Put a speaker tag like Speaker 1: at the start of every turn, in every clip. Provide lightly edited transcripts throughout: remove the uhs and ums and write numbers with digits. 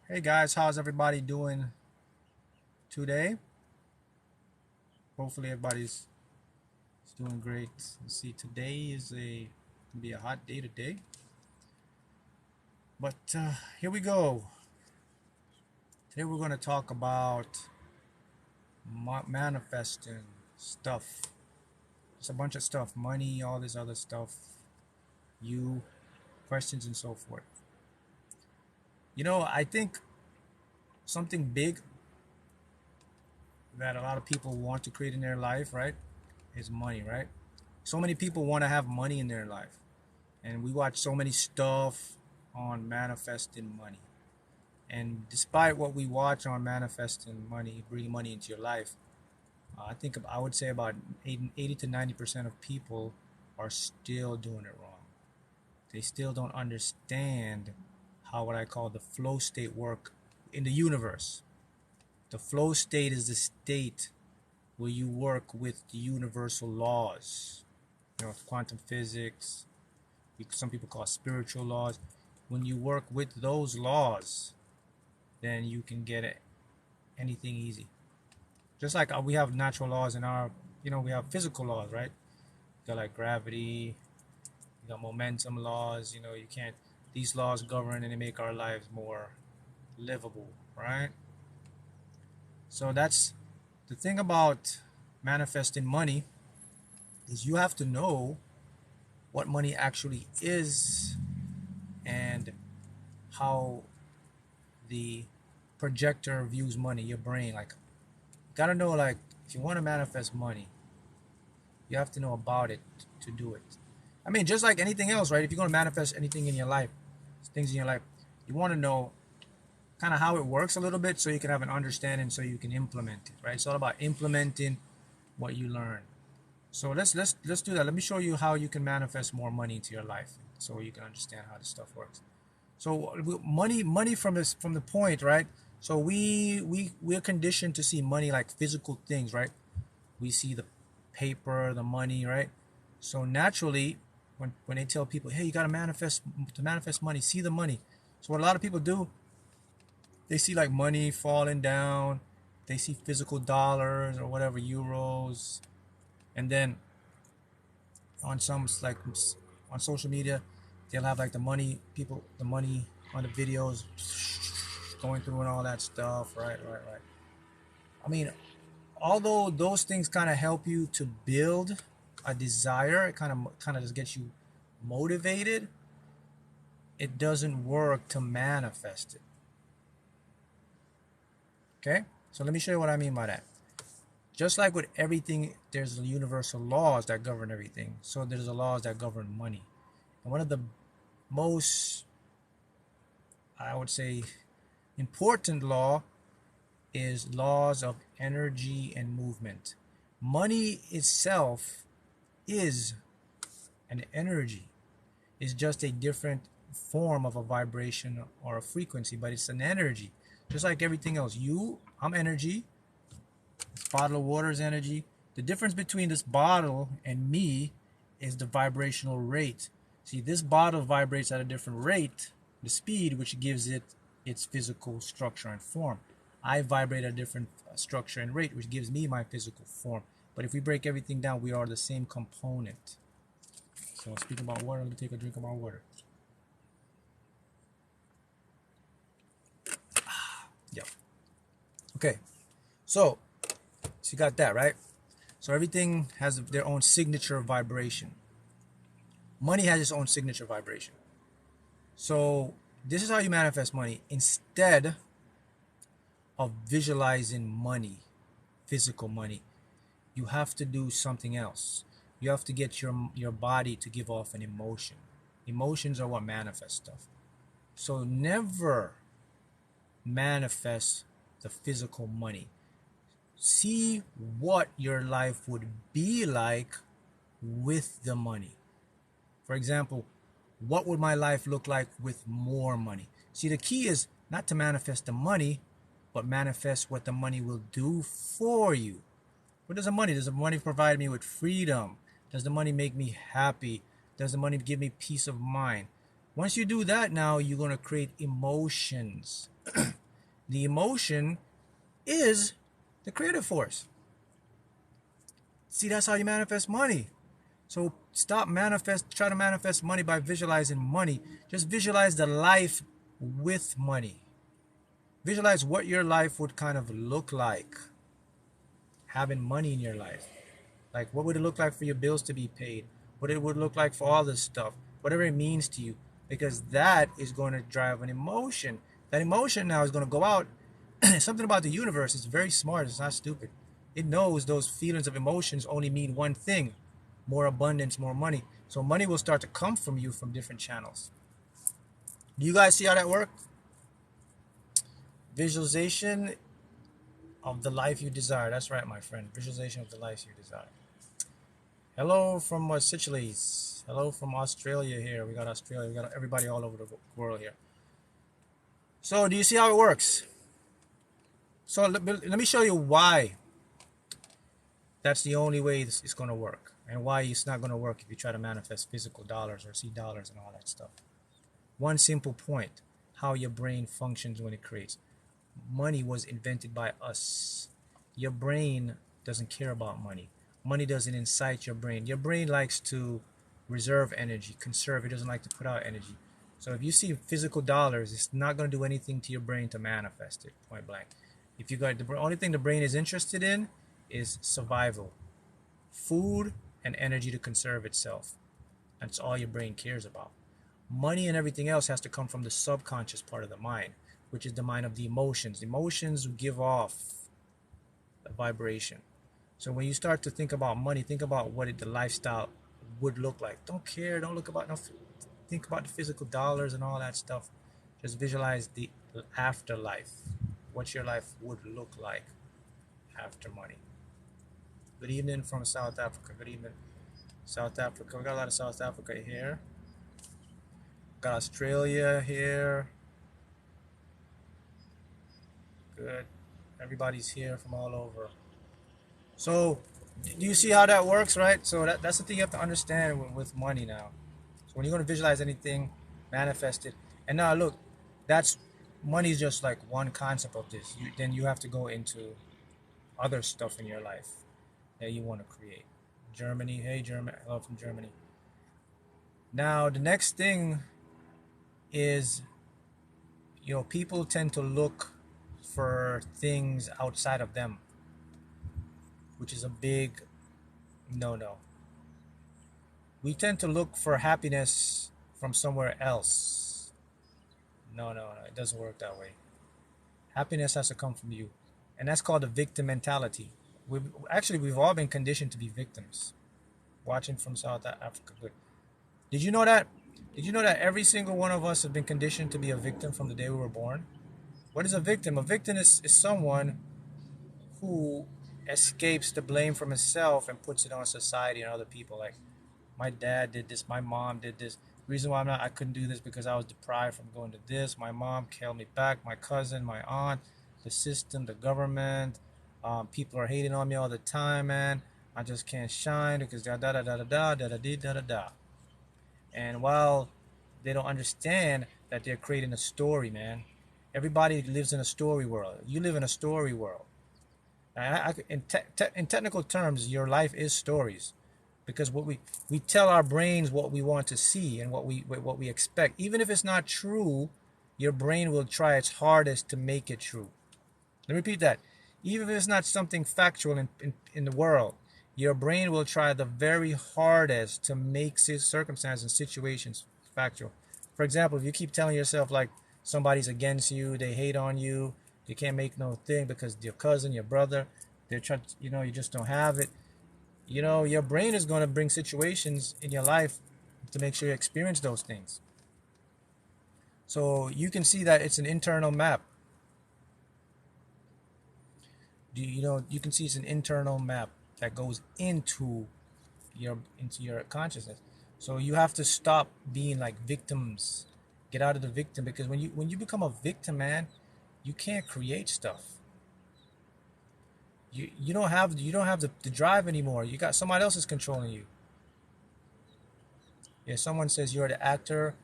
Speaker 1: Hey guys, how's everybody doing today? Hopefully everybody's doing great. Let's see, today is gonna be a hot day today. But here we go. Today we're gonna talk about manifesting stuff. Just a bunch of stuff, money, all this other stuff, you, questions and so forth. I think something big that a lot of people want to create in their life, right, is money, right? So many people want to have money in their life. And we watch so many stuff on manifesting money. And despite what we watch on manifesting money, bringing money into your life, I would say about 80 to 90% of people are still doing it wrong. They still don't understand how what I call the flow state work in the universe. The flow state is the state where you work with the universal laws, quantum physics, some people call it spiritual laws. When you work with those laws, then you can get anything easy. Just like we have natural laws in our, we have physical laws, right? You got like gravity, you got momentum laws, you can't, these laws govern and they make our lives more livable, right? So that's the thing about manifesting money is you have to know what money actually is and how the projector views money, your brain. Like, you gotta know, like, if you want to manifest money, you have to know about it to do it. I mean, just like anything else, right? If you're going to manifest anything in your life, things in your life, you want to know kind of how it works a little bit so you can have an understanding so you can implement it, right? It's all about implementing what you learn. So let's do that. Let me show you how you can manifest more money into your life so you can understand how this stuff works. So money from the point, right? So we're conditioned to see money like physical things, right? We see the paper, the money, right? So naturally, when they tell people, hey, you got to manifest money, see the money. So what a lot of people do, they see like money falling down, they see physical dollars or whatever, euros, and then on some, like, on social media, they'll have like the money on the videos going through and all that stuff, right. I mean, although those things kind of help you to build a desire, it kind of just gets you motivated, it doesn't work to manifest it. Okay, so let me show you what I mean by that. Just like with everything, there's universal laws that govern everything. So there's the laws that govern money. And one of the most, I would say, important law is laws of energy and movement. Money itself is an energy. It's just a different form of a vibration or a frequency, but it's an energy. Just like everything else. I'm energy. This bottle of water is energy. The difference between this bottle and me is the vibrational rate. See, this bottle vibrates at a different rate, the speed, which gives it its physical structure and form. I vibrate at a different structure and rate, which gives me my physical form. But if we break everything down, we are the same component. So speaking about water, let me take a drink of my water. Yep. Okay. So you got that, right? So everything has their own signature vibration. Money has its own signature vibration. So this is how you manifest money. Instead of visualizing money, physical money, you have to do something else. You have to get your body to give off an emotion. Emotions are what manifest stuff. So never manifest the physical money. See what your life would be like with the money. For example, what would my life look like with more money? See, the key is not to manifest the money, but manifest what the money will do for you. What does the money? Does the money provide me with freedom? Does the money make me happy? Does the money give me peace of mind? Once you do that, now you're going to create emotions. The emotion is the creative force. See, that's how you manifest money. So stop try to manifest money by visualizing money. Just visualize the life with money. Visualize what your life would kind of look like having money in your life. Like, what would it look like for your bills to be paid? What it would look like for all this stuff, whatever it means to you, because that is going to drive an emotion. That emotion now is going to go out. Something about the universe is very smart. It's not stupid. It knows those feelings of emotions only mean one thing: more abundance, more money. So money will start to come from you from different channels. Do you guys see how that works? Visualization of the life you desire. That's right, my friend. Visualization of the life you desire. Hello from Seychelles. Hello from Australia here. We got Australia. We got everybody all over the world here. So do you see how it works? So let me show you why that's the only way it's going to work, and why it's not going to work if you try to manifest physical dollars or see dollars and all that stuff. One simple point: how your brain functions when it creates. Money was invented by us. Your brain doesn't care about money. Money doesn't incite your brain. Your brain likes to reserve energy, conserve. It doesn't like to put out energy. So if you see physical dollars, it's not going to do anything to your brain to manifest it, point blank. If you got the only thing the brain is interested in is survival, food, and energy to conserve itself. That's all your brain cares about. Money and everything else has to come from the subconscious part of the mind, which is the mind of the emotions. Emotions give off the vibration. So when you start to think about money, think about what the lifestyle would look like. Don't care. Don't look about think about the physical dollars and all that stuff. Just visualize the afterlife. What your life would look like after money. Good evening from South Africa. Good evening, South Africa. We got a lot of South Africa here. Got Australia here. Good. Everybody's here from all over. So, do you see how that works, right? So that's the thing you have to understand with money now. So when you're going to visualize anything, manifest it. And now look, that's money is just like one concept of this. Then you have to go into other stuff in your life that you want to create. Germany, hey Germany, hello from Germany. Now the next thing is, people tend to look for things outside of them, which is a big no-no. We tend to look for happiness from somewhere else. No, it doesn't work that way. Happiness has to come from you. And that's called a victim mentality. We've all been conditioned to be victims. Watching from South Africa. Good. Did you know that? Did you know that every single one of us have been conditioned to be a victim from the day we were born? What is a victim? A victim is someone who escapes the blame from himself and puts it on society and other people. Like, my dad did this, my mom did this. The reason why I couldn't do this because I was deprived from going to this. My mom held me back, my cousin, my aunt, the system, the government. People are hating on me all the time, man. I just can't shine because da da da da da da da da da da da. And while they don't understand that they're creating a story, man. Everybody lives in a story world. You live in a story world. In technical terms, your life is stories, because what we tell our brains what we want to see and what we expect. Even if it's not true, your brain will try its hardest to make it true. Let me repeat that. Even if it's not something factual in the world, your brain will try the very hardest to make circumstances and situations factual. For example, if you keep telling yourself like somebody's against you, they hate on you, you can't make no thing because your cousin, your brother, they're trying to, you just don't have it. Your brain is going to bring situations in your life to make sure you experience those things. So you can see that it's an internal map. You can see it's an internal map that goes into your consciousness. So you have to stop being like victims. Get out of the victim, because when you become a victim, man, you can't create stuff. You don't have the drive anymore. You got somebody else is controlling you. Yeah, someone says you're the actor,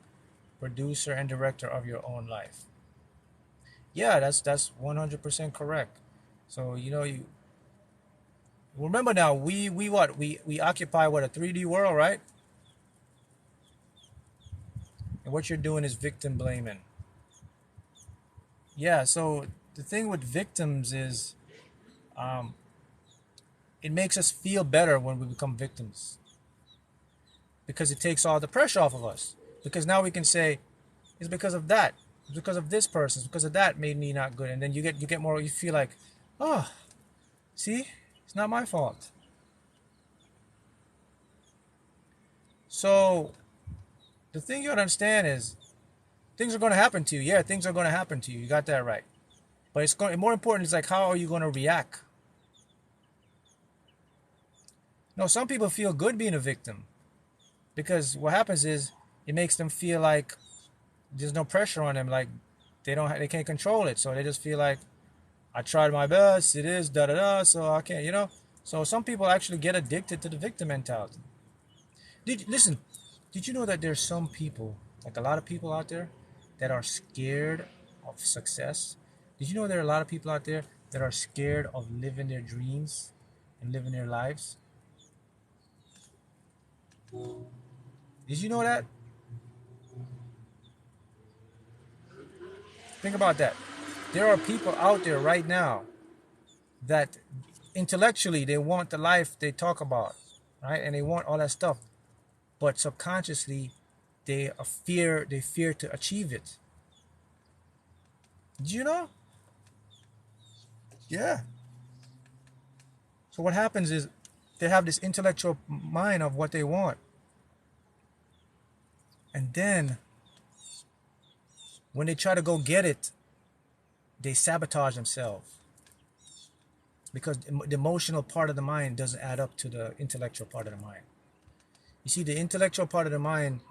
Speaker 1: producer, and director of your own life. Yeah, that's 100% correct. So you remember now, we occupy what, a 3D world, right? And what you're doing is victim blaming. Yeah. So the thing with victims is, um, it makes us feel better when we become victims, because it takes all the pressure off of us. Because now we can say, it's because of that, it's because of this person, it's because of that made me not good. And then you get more, you feel like, oh, see, it's not my fault. So the thing you gotta understand is, things are going to happen to you. Yeah, things are going to happen to you. You got that right. But it's going, more important is like, how are you going to react? No, some people feel good being a victim, because what happens is, it makes them feel like there's no pressure on them. Like they can't control it. So they just feel like, I tried my best. It is da da da. So I can't, So some people actually get addicted to the victim mentality. Listen? Did you know that there's some people, like a lot of people out there, that are scared of success? Did you know there are a lot of people out there that are scared of living their dreams and living their lives? Did you know that? Think about that. There are people out there right now that intellectually they want the life they talk about, right? And they want all that stuff, but subconsciously they fear to achieve it. Did you know? Yeah. So what happens is, they have this intellectual mind of what they want, and then when they try to go get it, they sabotage themselves, because the emotional part of the mind doesn't add up to the intellectual part of the mind. You see, the intellectual part of the mind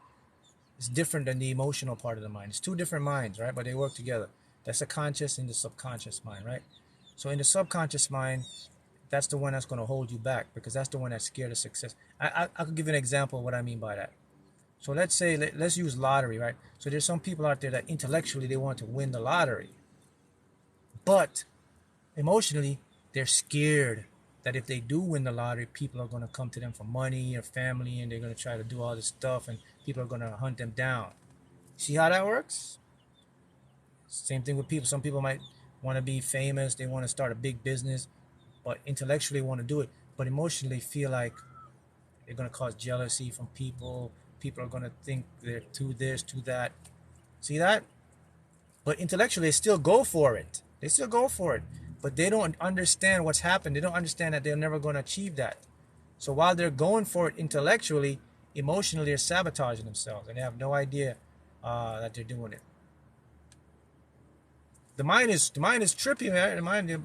Speaker 1: is different than the emotional part of the mind. It's two different minds, right? But they work together. That's the conscious and the subconscious mind, right? So in the subconscious mind, that's the one that's going to hold you back, because that's the one that's scared of success. I could give you an example of what I mean by that. So let's say, let's use lottery, right? So there's some people out there that intellectually they want to win the lottery, but emotionally they're scared that if they do win the lottery, people are going to come to them for money or family, and they're going to try to do all this stuff, and people are going to hunt them down. See how that works? Same thing with people. Some people might want to be famous, they want to start a big business, but intellectually want to do it, but emotionally feel like they're going to cause jealousy from people. People are going to think they're too this, too that. See that? But intellectually, they still go for it. They still go for it. But they don't understand what's happened. They don't understand that they're never going to achieve that. So while they're going for it intellectually, emotionally, they're sabotaging themselves. And they have no idea that they're doing it. The mind is trippy, man.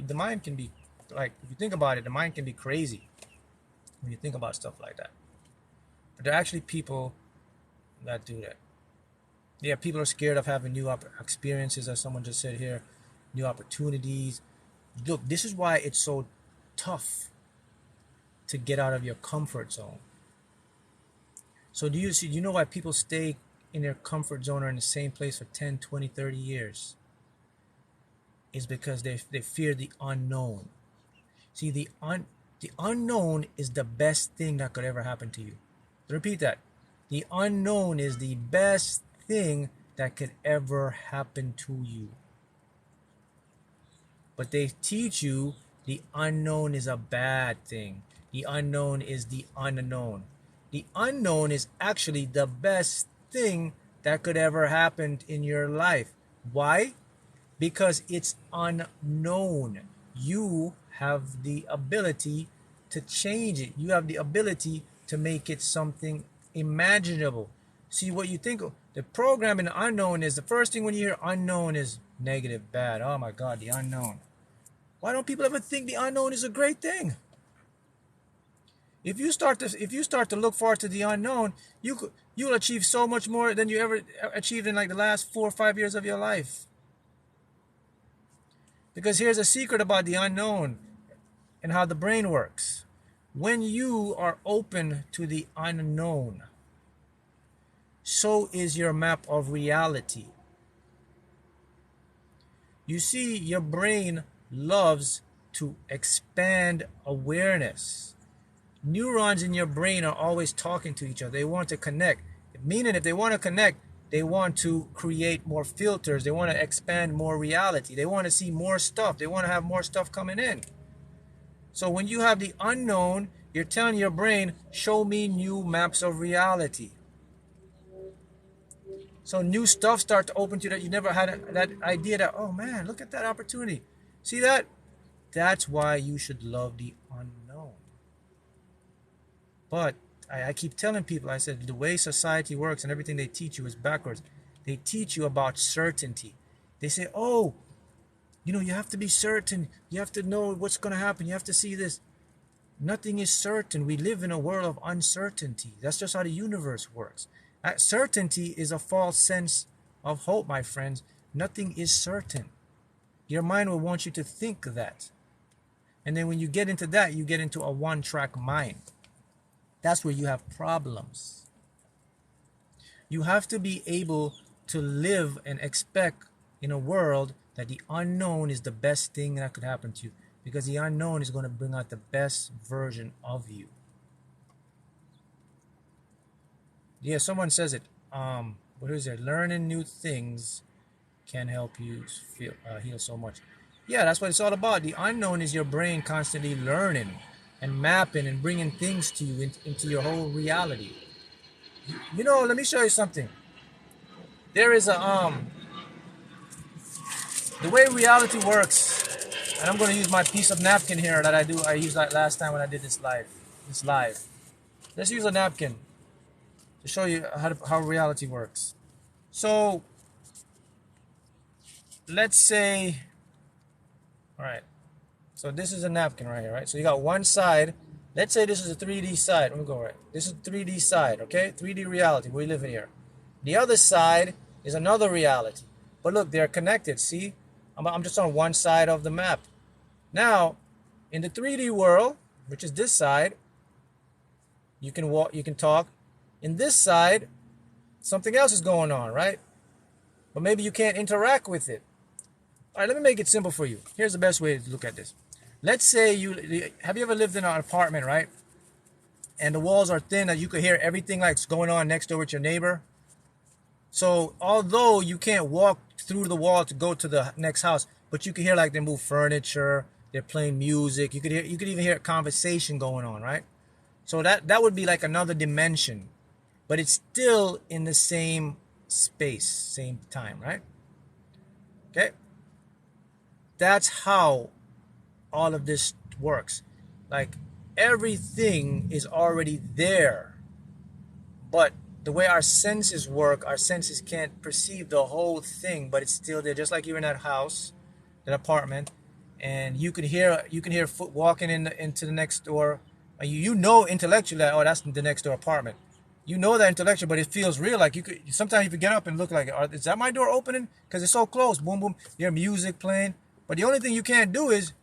Speaker 1: The mind can be, like, if you think about it, the mind can be crazy when you think about stuff like that. But there are actually people that do that. Yeah, people are scared of having new experiences, as someone just said here, new opportunities. Look, this is why it's so tough to get out of your comfort zone. So do you see, you know why people stay in their comfort zone or in the same place for 10, 20, 30 years? Is because they fear the unknown. See, the unknown is the best thing that could ever happen to you. Repeat that. The unknown is the best thing that could ever happen to you. But they teach you the unknown is a bad thing. The unknown is the unknown. The unknown is actually the best thing that could ever happen in your life. Why? Because it's unknown. You have the ability to change it. You have the ability to make it something imaginable. See, what you think, the program in the unknown is, the first thing when you hear unknown is negative, bad. Oh my God, the unknown. Why don't people ever think the unknown is a great thing? If you start to look forward to the unknown, you'll achieve so much more than you ever achieved in like the last 4 or 5 years of your life. Because here's a secret about the unknown and how the brain works. When you are open to the unknown, so is your map of reality. You see, your brain loves to expand awareness. Neurons in your brain are always talking to each other. They want to connect. Meaning, if they want to connect, they want to create more filters. They want to expand more reality. They want to see more stuff. They want to have more stuff coming in. So when you have the unknown, you're telling your brain, show me new maps of reality. So new stuff starts to open to you that you never had that idea that, oh man, look at that opportunity. See that? That's why you should love the unknown. But I keep telling people, I said, the way society works and everything they teach you is backwards. They teach you about certainty. They say, oh, you have to be certain. You have to know what's going to happen. You have to see this. Nothing is certain. We live in a world of uncertainty. That's just how the universe works. Certainty is a false sense of hope, my friends. Nothing is certain. Your mind will want you to think that. And then when you get into that, you get into a one-track mind. That's where you have problems. You have to be able to live and expect in a world that the unknown is the best thing that could happen to you, because the unknown is going to bring out the best version of you. Yeah, someone says it. What is it? Learning new things can help you heal so much. Yeah, that's what it's all about. The unknown is your brain constantly learning and mapping and bringing things to you into your whole reality. Let me show you something. There is the way reality works, and I'm going to use my piece of napkin here that I used that last time when I did this live. Let's use a napkin to show you how reality works. So let's say, all right, so this is a napkin right here, right? So you got one side. Let's say this is a 3D side. Let me go right. This is a 3D side, okay? 3D reality. We live in here. The other side is another reality. But look, they're connected. See? I'm just on one side of the map. Now, in the 3D world, which is this side, you can walk, you can talk. In this side, something else is going on, right? But maybe you can't interact with it. All right, let me make it simple for you. Here's the best way to look at this. Let's say have you ever lived in an apartment, right? And the walls are thin that you could hear everything that's going on next door with your neighbor. So although you can't walk through the wall to go to the next house, but you can hear like they move furniture, they're playing music. You could even hear a conversation going on, right? So that would be like another dimension, but it's still in the same space, same time, right? Okay. That's how all of this works. Like everything is already there, but the way our senses work, our senses can't perceive the whole thing, but it's still there. Just like you're in that house, that apartment, and you can hear foot walking into the next door. You know intellectually that, oh, that's the next door apartment. You know that intellectually, but it feels real. Like you could sometimes you could get up and look like, is that my door opening? Because it's so close. Boom, boom. You hear music playing. But the only thing you can't do is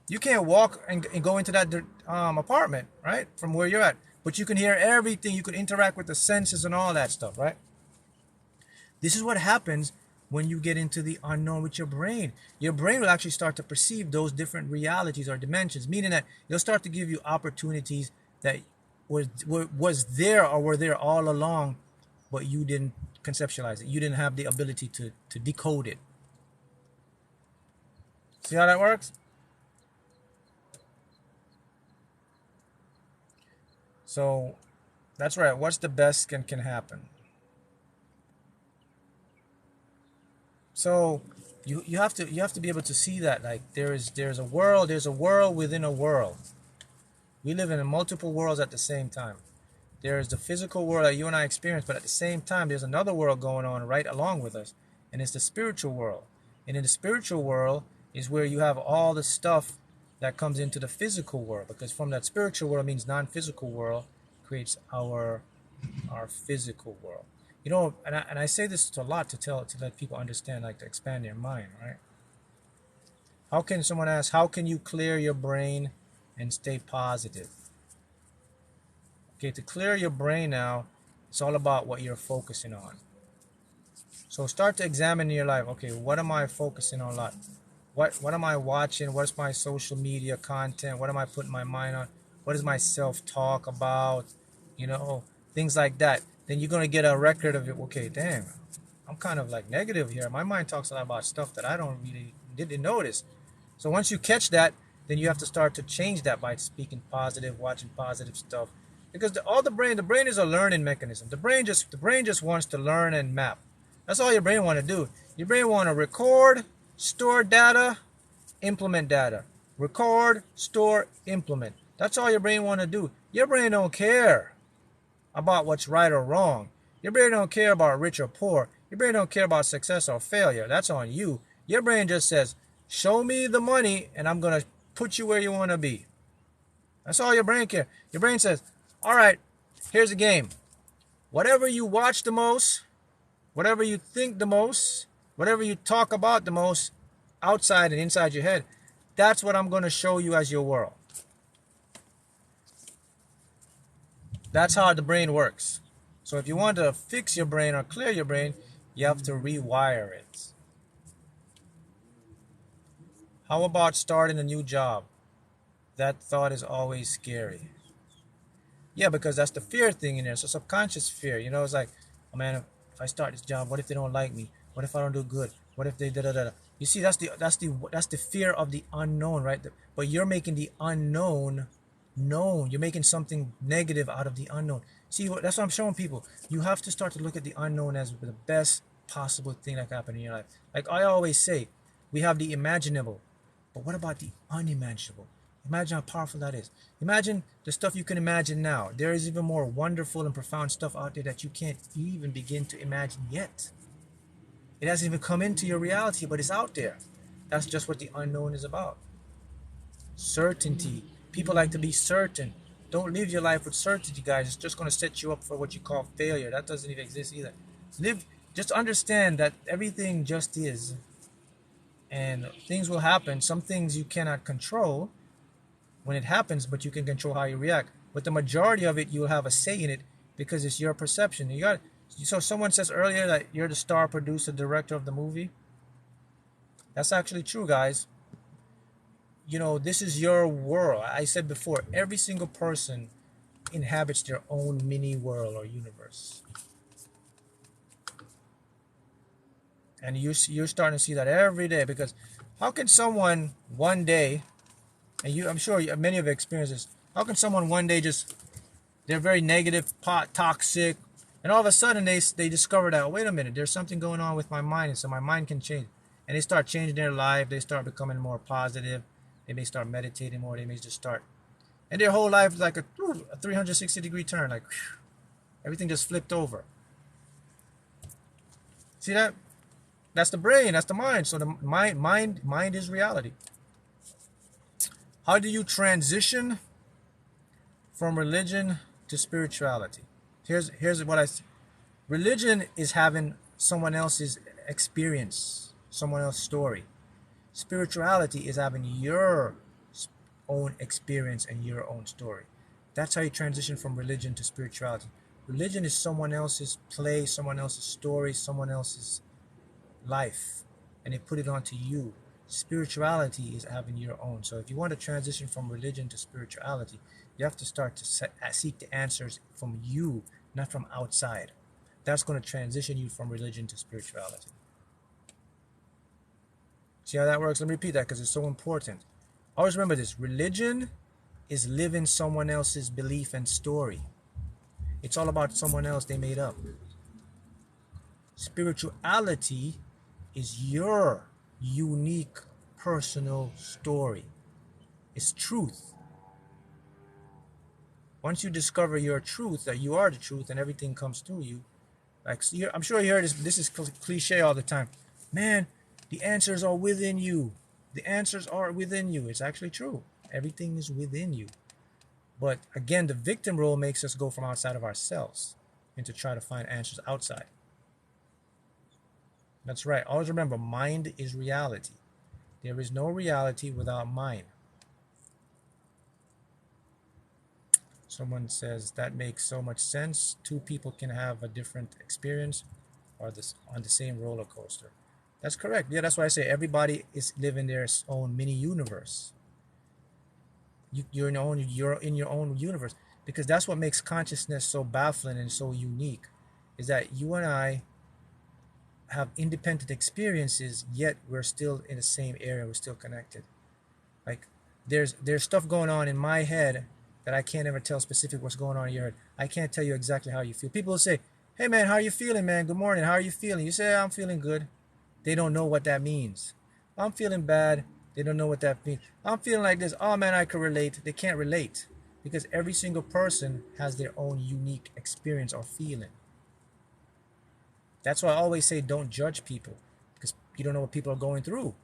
Speaker 1: you can't walk and go into that apartment, right? From where you're at. But you can hear everything. You can interact with the senses and all that stuff, right? This is what happens when you get into the unknown with your brain. Your brain will actually start to perceive those different realities or dimensions, meaning that it'll start to give you opportunities that was there or were there all along, but you didn't conceptualize it. You didn't have the ability to decode it. See how that works? So that's right. What's the best can happen? So you have to be able to see that, like there's a world within a world. We live in multiple worlds at the same time. There's the physical world that you and I experience, but at the same time there's another world going on right along with us, and it's the spiritual world. And in the spiritual world is where you have all the stuff that comes into the physical world, because from that spiritual world means non-physical world creates our physical world. And I say this a lot to let people understand, like to expand their mind, right? Someone ask, how can you clear your brain and stay positive? Okay, to clear your brain now, it's all about what you're focusing on. So start to examine your life. Okay, what am I focusing on a lot? What am I watching? What's my social media content? What am I putting my mind on? What is my self-talk about? You know, things like that. Then you're gonna get a record of it. Okay, damn, I'm kind of like negative here. My mind talks a lot about stuff that I don't really didn't notice. So once you catch that, then you have to start to change that by speaking positive, watching positive stuff. Because the brain is a learning mechanism. The brain just wants to learn and map. That's all your brain want to do. Your brain want to record, store data, implement data. Record, store, implement. That's all your brain want to do. Your brain don't care about what's right or wrong. Your brain don't care about rich or poor. Your brain don't care about success or failure. That's on you. Your brain just says, show me the money and I'm going to put you where you want to be. That's all your brain cares. Your brain says, all right, here's the game. Whatever you watch the most, whatever you think the most, whatever you talk about the most, outside and inside your head, that's what I'm going to show you as your world. That's how the brain works. So if you want to fix your brain or clear your brain, you have to rewire it. How about starting a new job? That thought is always scary. Yeah, because that's the fear thing in there. So subconscious fear, it's like, oh man, if I start this job, what if they don't like me? What if I don't do good? What if they da da da? You see, that's the fear of the unknown, right? But you're making the unknown known. You're making something negative out of the unknown. See, that's what I'm showing people. You have to start to look at the unknown as the best possible thing that can happen in your life. Like I always say, we have the imaginable, but what about the unimaginable? Imagine how powerful that is. Imagine the stuff you can imagine now. There is even more wonderful and profound stuff out there that you can't even begin to imagine yet. It hasn't even come into your reality, but it's out there. That's just what the unknown is about. Certainty. People like to be certain. Don't live your life with certainty, guys. It's just going to set you up for what you call failure. That doesn't even exist either. Just understand that everything just is. And things will happen. Some things you cannot control when it happens, but you can control how you react. But the majority of it, you'll have a say in it because it's your perception. So someone says earlier that you're the star producer, director of the movie. That's actually true, guys. This is your world. I said before, every single person inhabits their own mini world or universe. And you're starting to see that every day, because how can someone one day, and I'm sure many of you experienced this, how can someone one day they're very negative, toxic, and all of a sudden they discover that, wait a minute, there's something going on with my mind, and so my mind can change. And they start changing their life, they start becoming more positive, they may start meditating more, they may just start. And their whole life is like a 360-degree turn, like whew, everything just flipped over. See that? That's the brain, that's the mind. So the mind is reality. How do you transition from religion to spirituality? Here's what I see. Religion is having someone else's experience, someone else's story. Spirituality is having your own experience and your own story. That's how you transition from religion to spirituality. Religion is someone else's play, someone else's story, someone else's life, and they put it onto you. Spirituality is having your own. So if you want to transition from religion to spirituality, you have to start to seek the answers from you, not from outside. That's going to transition you from religion to spirituality. See how that works? Let me repeat that because it's so important. Always remember this. Religion is living someone else's belief and story. It's all about someone else they made up. Spirituality is your unique personal story. It's truth. Once you discover your truth, that you are the truth and everything comes through you, like I'm sure you heard this is cliche all the time. Man, the answers are within you. The answers are within you. It's actually true. Everything is within you. But again, the victim role makes us go from outside of ourselves and to try to find answers outside. That's right. Always remember, mind is reality. There is no reality without mind. Someone says that makes so much sense. Two people can have a different experience or on the same roller coaster. That's correct. Yeah, that's why I say everybody is living their own mini universe. You're in your own universe, because that's what makes consciousness so baffling and so unique, is that you and I have independent experiences, yet we're still in the same area. We're still connected. Like there's stuff going on in my head that I can't ever tell specific what's going on in your head. I can't tell you exactly how you feel. People will say, "Hey man, how are you feeling, man? Good morning. How are you feeling?" You say, "I'm feeling good." They don't know what that means. "I'm feeling bad." They don't know what that means. "I'm feeling like this." "Oh man, I can relate." They can't relate, because every single person has their own unique experience or feeling. That's why I always say don't judge people, because you don't know what people are going through.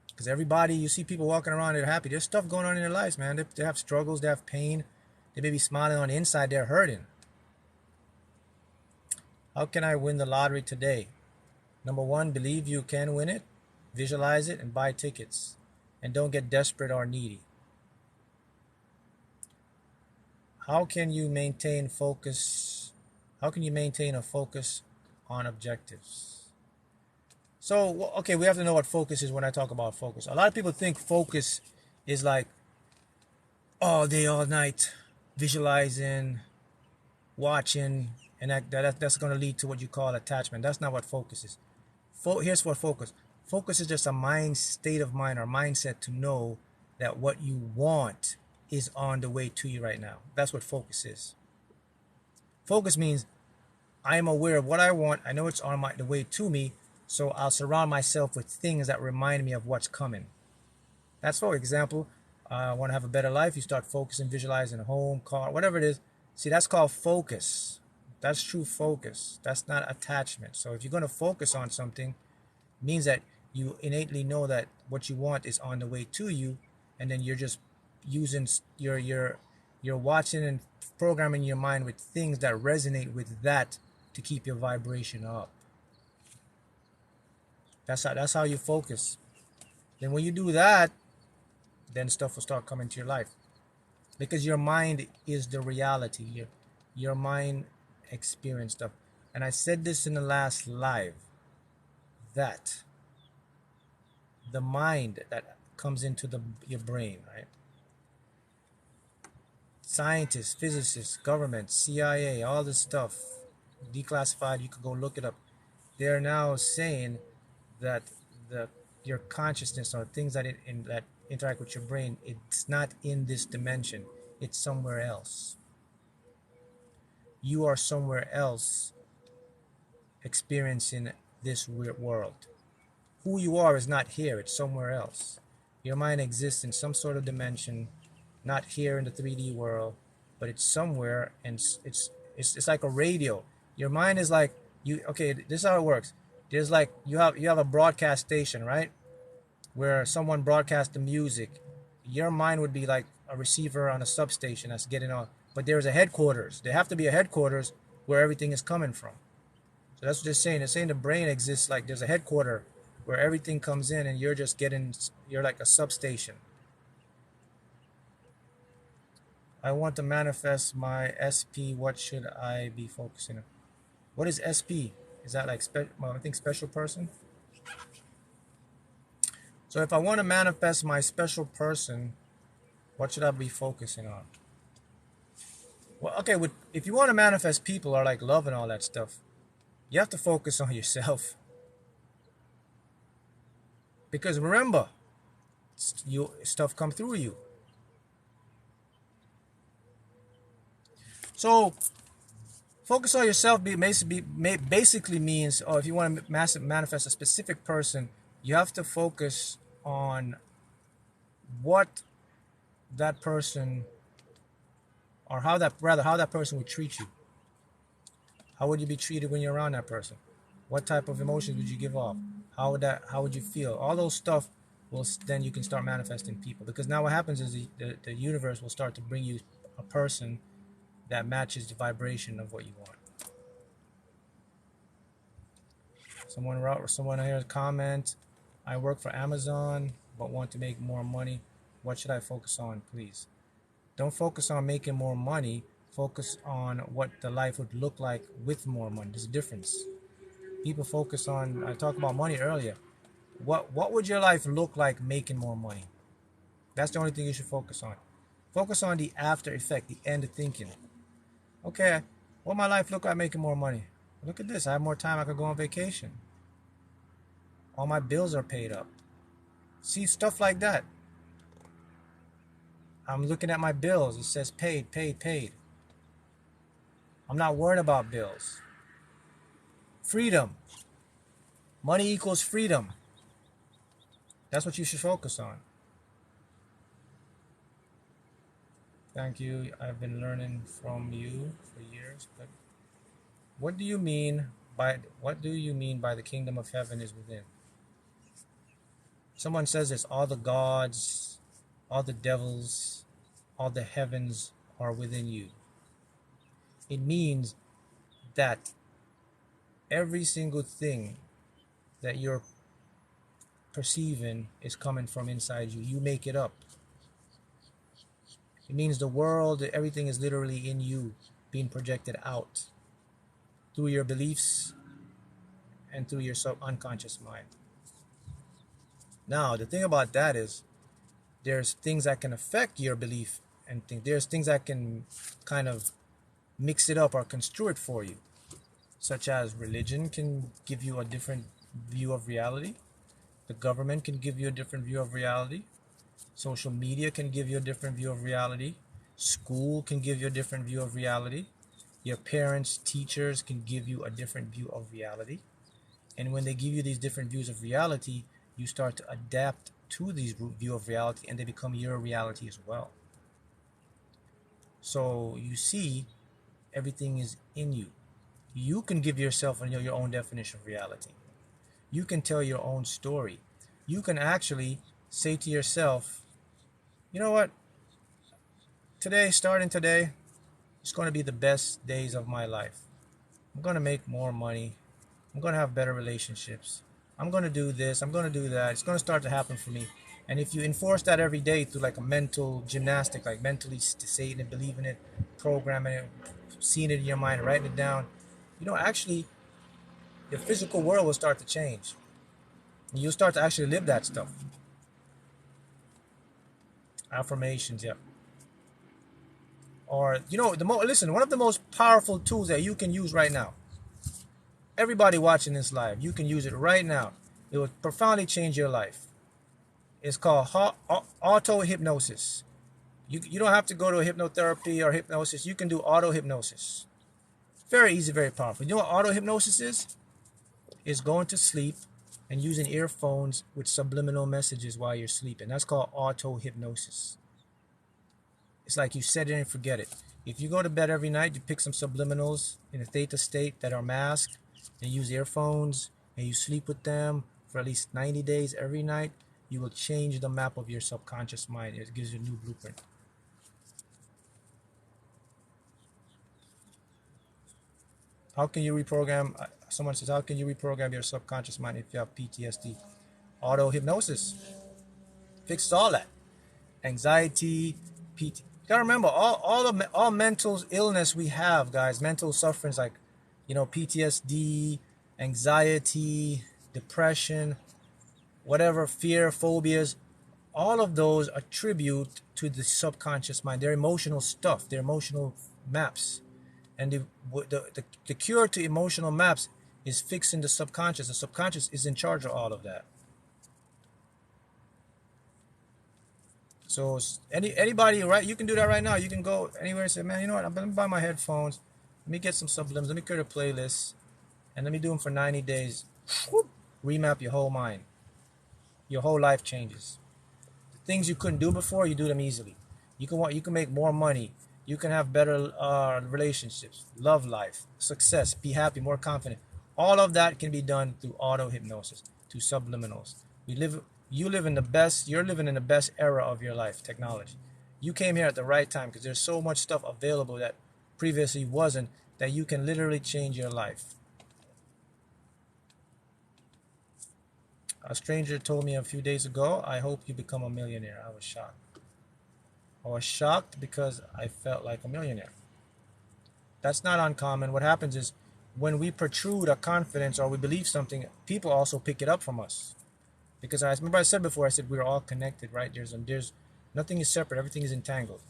Speaker 1: Because everybody, you see people walking around, they're happy. There's stuff going on in their lives, man. They have struggles, they have pain. They may be smiling on the inside, they're hurting. How can I win the lottery today? Number one, believe you can win it, visualize it, and buy tickets. And don't get desperate or needy. How can you maintain focus? How can you maintain a focus on objectives? So, okay, we have to know what focus is when I talk about focus. A lot of people think focus is like all day, all night, visualizing, watching, and that's going to lead to what you call attachment. That's not what focus is. Here's what focus. Focus is just a mind state of mind or mindset to know that what you want is on the way to you right now. That's what focus is. Focus means I am aware of what I want. I know it's on the way to me, so I'll surround myself with things that remind me of what's coming. That's, for example, I want to have a better life. You start focusing, visualizing a home, car, whatever it is. See, that's called focus. That's true focus. That's not attachment. So if you're going to focus on something, it means that you innately know that what you want is on the way to you, and then you're just using you're watching and programming your mind with things that resonate with that to keep your vibration up. That's how you focus. Then when you do that, then stuff will start coming to your life, because your mind is the reality. Your mind experience stuff. And I said this in the last live, that the mind that comes into your brain, right? Scientists, physicists, government, CIA, all this stuff, declassified, you could go look it up. They're now saying that the your consciousness, or things that interact with your brain, it's not in this dimension. It's somewhere else. You are somewhere else experiencing this weird world. Who you are is not here, it's somewhere else. Your mind exists in some sort of dimension, not here in the 3D world, but it's somewhere, and it's like a radio. Your mind is like, okay, this is how it works. There's like you have a broadcast station, right? Where someone broadcasts the music. Your mind would be like a receiver on a substation that's getting on. But there's a headquarters. There have to be a headquarters where everything is coming from. So that's what they're saying. They're saying the brain exists like there's a headquarter where everything comes in, and you're like a substation. I want to manifest my SP. What should I be focusing on? What is SP? Is that like I think special person? So if I want to manifest my special person, what should I be focusing on? Well, okay, if you want to manifest people or like love and all that stuff, you have to focus on yourself. Because remember, stuff come through you. So focus on yourself basically means, if you want to manifest a specific person, you have to focus on what that person, or how that person would treat you. How would you be treated when you're around that person? What type of emotions would you give off? How would you feel? All those stuff then you can start manifesting people. Because now what happens is the universe will start to bring you a person that matches the vibration of what you want. Someone here comment, I work for Amazon but want to make more money. What should I focus on, please? Don't focus on making more money. Focus on what the life would look like with more money. There's a difference. People focus on, I talked about money earlier. What would your life look like making more money? That's the only thing you should focus on. Focus on the after effect, the end of thinking. Okay, what my life look like making more money? Look at this. I have more time. I could go on vacation. All my bills are paid up. See, stuff like that. I'm looking at my bills. It says paid, paid, paid. I'm not worried about bills. Freedom. Money equals freedom. That's what you should focus on. Thank you. I've been learning from you for years. But what do you mean by the kingdom of heaven is within? Someone says it's all the gods, all the devils, all the heavens are within you. It means that every single thing that you're perceiving is coming from inside you. You make it up. It means the world, everything is literally in you, being projected out through your beliefs and through your unconscious mind. Now, the thing about that is there's things that can affect your belief and there's things that can kind of mix it up or construe it for you, such as religion can give you a different view of reality. The government can give you a different view of reality. Social media can give you a different view of reality. School can give you a different view of reality. Your parents, teachers can give you a different view of reality. And when they give you these different views of reality, you start to adapt to these view of reality and they become your reality as well. So you see, everything is in you. You can give yourself your own definition of reality. You can tell your own story. You can actually say to yourself, you know what? Today, starting today, it's going to be the best days of my life. I'm going to make more money. I'm going to have better relationships. I'm going to do this. I'm going to do that. It's going to start to happen for me. And if you enforce that every day through like a mental gymnastic, like mentally saying it, believing it, programming it, seeing it in your mind, writing it down, actually, your physical world will start to change. You'll start to actually live that stuff. Affirmations, yeah. Or, listen, one of the most powerful tools that you can use right now. Everybody watching this live, you can use it right now. It will profoundly change your life. It's called auto-hypnosis. You don't have to go to a hypnotherapy or hypnosis. You can do auto-hypnosis. Very easy, very powerful. You know what auto-hypnosis is? It's going to sleep and using earphones with subliminal messages while you're sleeping. That's called auto-hypnosis. It's like you set it and forget it. If you go to bed every night, you pick some subliminals in a theta state that are masked and use earphones and you sleep with them for at least 90 days every night, you will change the map of your subconscious mind. It gives you a new blueprint. How can you reprogram? Someone says, how can you reprogram your subconscious mind if you have PTSD? Auto hypnosis fixes all that. Anxiety, PT. You gotta remember all mental illness we have, guys. Mental sufferings like, PTSD, anxiety, depression, whatever, fear, phobias. All of those attribute to the subconscious mind. They're emotional stuff. They're emotional maps. And the cure to emotional maps is fixing the subconscious. The subconscious is in charge of all of that. So anybody, right? You can do that right now. You can go anywhere and say, man, you know what? I'm going to buy my headphones. Let me get some sublims. Let me create a playlist. And let me do them for 90 days. Whoop, remap your whole mind. Your whole life changes. The things you couldn't do before, you do them easily. You can make more money. You can have better relationships, love life, success, be happy, more confident. All of that can be done through auto-hypnosis, through subliminals. You're living in the best era of your life, technology. You came here at the right time because there's so much stuff available that previously wasn't, that you can literally change your life. A stranger told me a few days ago, I hope you become a millionaire. I was shocked. I was shocked because I felt like a millionaire. That's not uncommon. What happens is when we protrude a confidence or we believe something, people also pick it up from us. Because I remember I said before, I said we're all connected, right? There's nothing is separate, everything is entangled.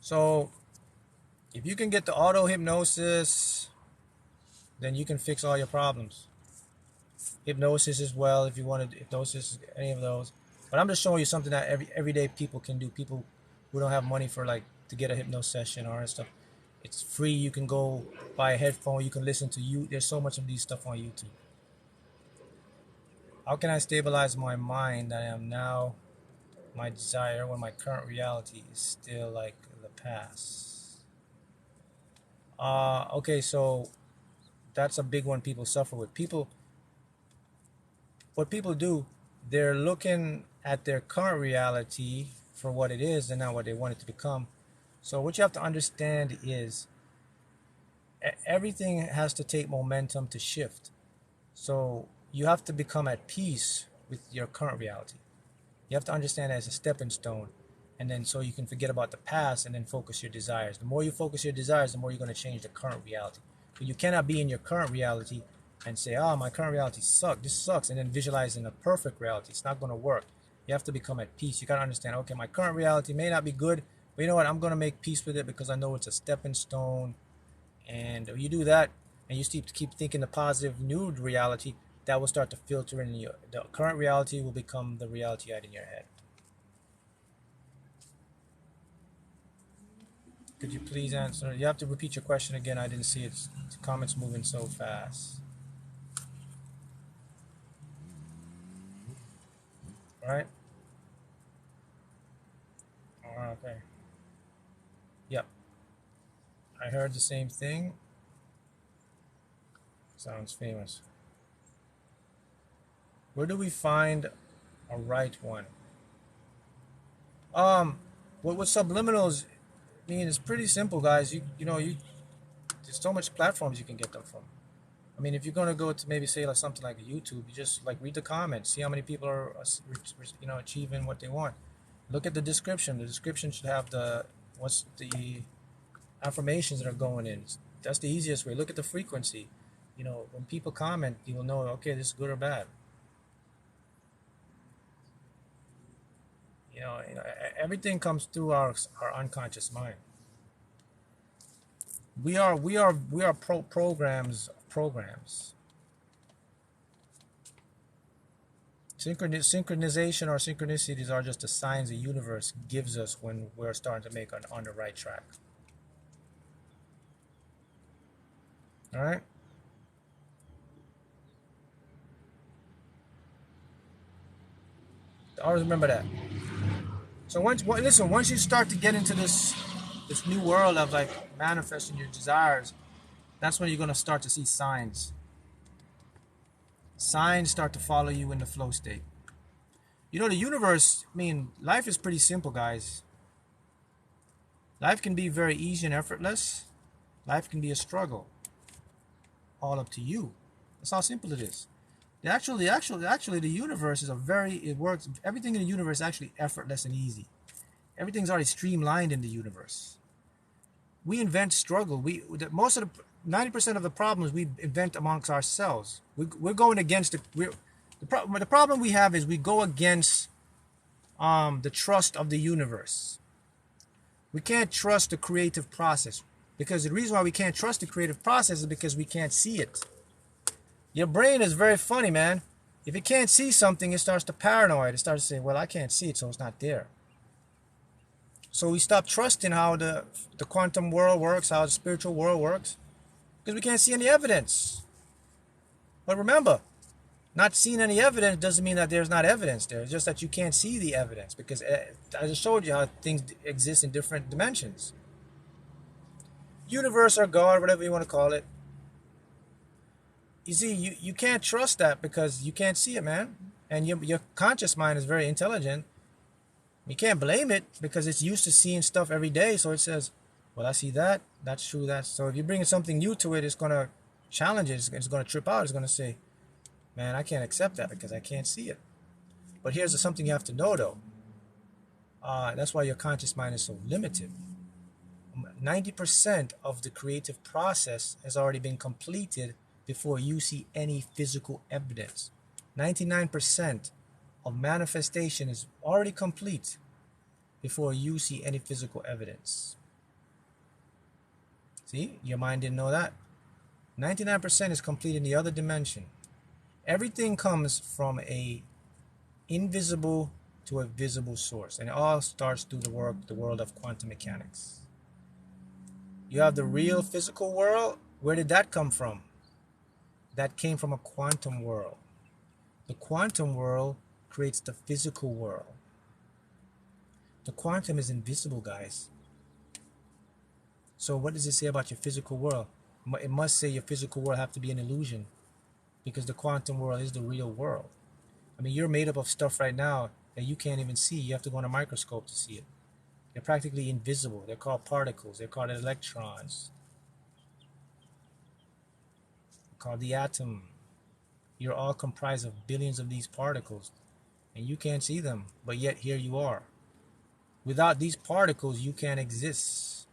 Speaker 1: So if you can get the auto hypnosis, then you can fix all your problems. Hypnosis as well, if you wanted hypnosis, any of those. But I'm just showing you something that everyday people can do. People who don't have money for like to get a hypnosis session or stuff. It's free. You can go buy a headphone. You can listen to you. There's so much of these stuff on YouTube. How can I stabilize my mind that I am now my desire when my current reality is still like the past? Okay, so that's a big one people suffer with. What people do, they're looking at their current reality for what it is and not what they want it to become. So what you have to understand is everything has to take momentum to shift. So you have to become at peace with your current reality. You have to understand it as a stepping stone, and then so you can forget about the past and then focus your desires. The more you focus your desires, the more you're going to change the current reality. But you cannot be in your current reality and say, oh, my current reality sucks, this sucks, and then visualize in a perfect reality. It's not going to work. You have to become at peace. You got to understand, okay, my current reality may not be good, but you know what, I'm going to make peace with it because I know it's a stepping stone. And you do that, and you keep thinking the positive new reality, that will start to filter in. The current reality will become the reality out in your head. Could you please answer? You have to repeat your question again. I didn't see it. The comments moving so fast. All right. Okay. Yep. I heard the same thing. Sounds famous. Where do we find a right one? What subliminals mean is pretty simple, guys. There's so much platforms you can get them from. I mean, if you're gonna go to maybe say like something like YouTube, you just like read the comments, see how many people are achieving what they want. Look at the description. The description should have what's the affirmations that are going in. That's the easiest way. Look at the frequency. When people comment, you will know, okay, this is good or bad. Everything comes through our unconscious mind. We are programs. Synchronization or synchronicities are just the signs the universe gives us when we're starting to make on the right track. All right. Always remember that. So once you start to get into this new world of like manifesting your desires, that's when you're gonna start to see signs. Signs start to follow you in the flow state. The universe, I mean, life is pretty simple, guys. Life can be very easy and effortless. Life can be a struggle. All up to you. That's how simple it is. Actually, the universe is it works. Everything in the universe is actually effortless and easy. Everything's already streamlined in the universe. We invent struggle. 90% of the problems we invent amongst ourselves. We're going against the problem we have is we go against the trust of the universe. We can't trust the creative process, because the reason why we can't trust the creative process is because we can't see it. Your brain is very funny, man. If it can't see something, it starts to paranoid. It starts to say, well, I can't see it, so it's not there. So we stop trusting how the quantum world works, how the spiritual world works, because we can't see any evidence. But remember, not seeing any evidence doesn't mean that there's not evidence there. It's just that you can't see the evidence, because I just showed you how things exist in different dimensions. Universe or God, whatever you want to call it. You see, you can't trust that because you can't see it, man. And your conscious mind is very intelligent. You can't blame it because it's used to seeing stuff every day. So it says, well, I see that. That's true. So if you're bringing something new to it, it's going to challenge it. It's going to trip out. It's going to say, man, I can't accept that because I can't see it. But here's something you have to know, though. That's why your conscious mind is so limited. 90% of the creative process has already been completed before you see any physical evidence. 99% of manifestation is already complete before you see any physical evidence. See, your mind didn't know that. 99% is complete in the other dimension. Everything comes from a invisible to a visible source, and it all starts through the world of quantum mechanics. You have the real physical world. Where did that come from? That came from a quantum world. The quantum world creates the physical world. The quantum is invisible, guys. So what does it say about your physical world? It must say your physical world have to be an illusion, because the quantum world is the real world. I mean, you're made up of stuff right now that you can't even see. You have to go on a microscope to see it. They're practically invisible. They're called particles. They're called electrons. They're called the atom. You're all comprised of billions of these particles, and you can't see them, but yet here you are. Without these particles, you can't exist.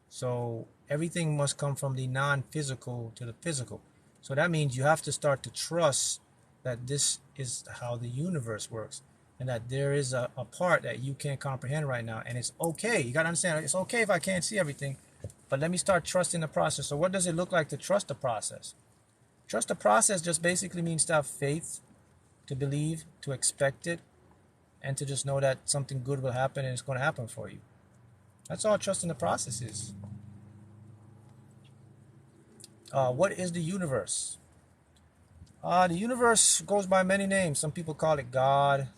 Speaker 1: So everything must come from the non-physical to the physical. So that means you have to start to trust that this is how the universe works, and that there is a part that you can't comprehend right now, and it's okay. You got to understand, it's okay if I can't see everything, but let me start trusting the process. So what does it look like to trust the process? Trust the process just basically means to have faith, to believe, to expect it, and to just know that something good will happen and it's going to happen for you. That's all trusting the process is. What is the universe? The universe goes by many names. Some people call it God,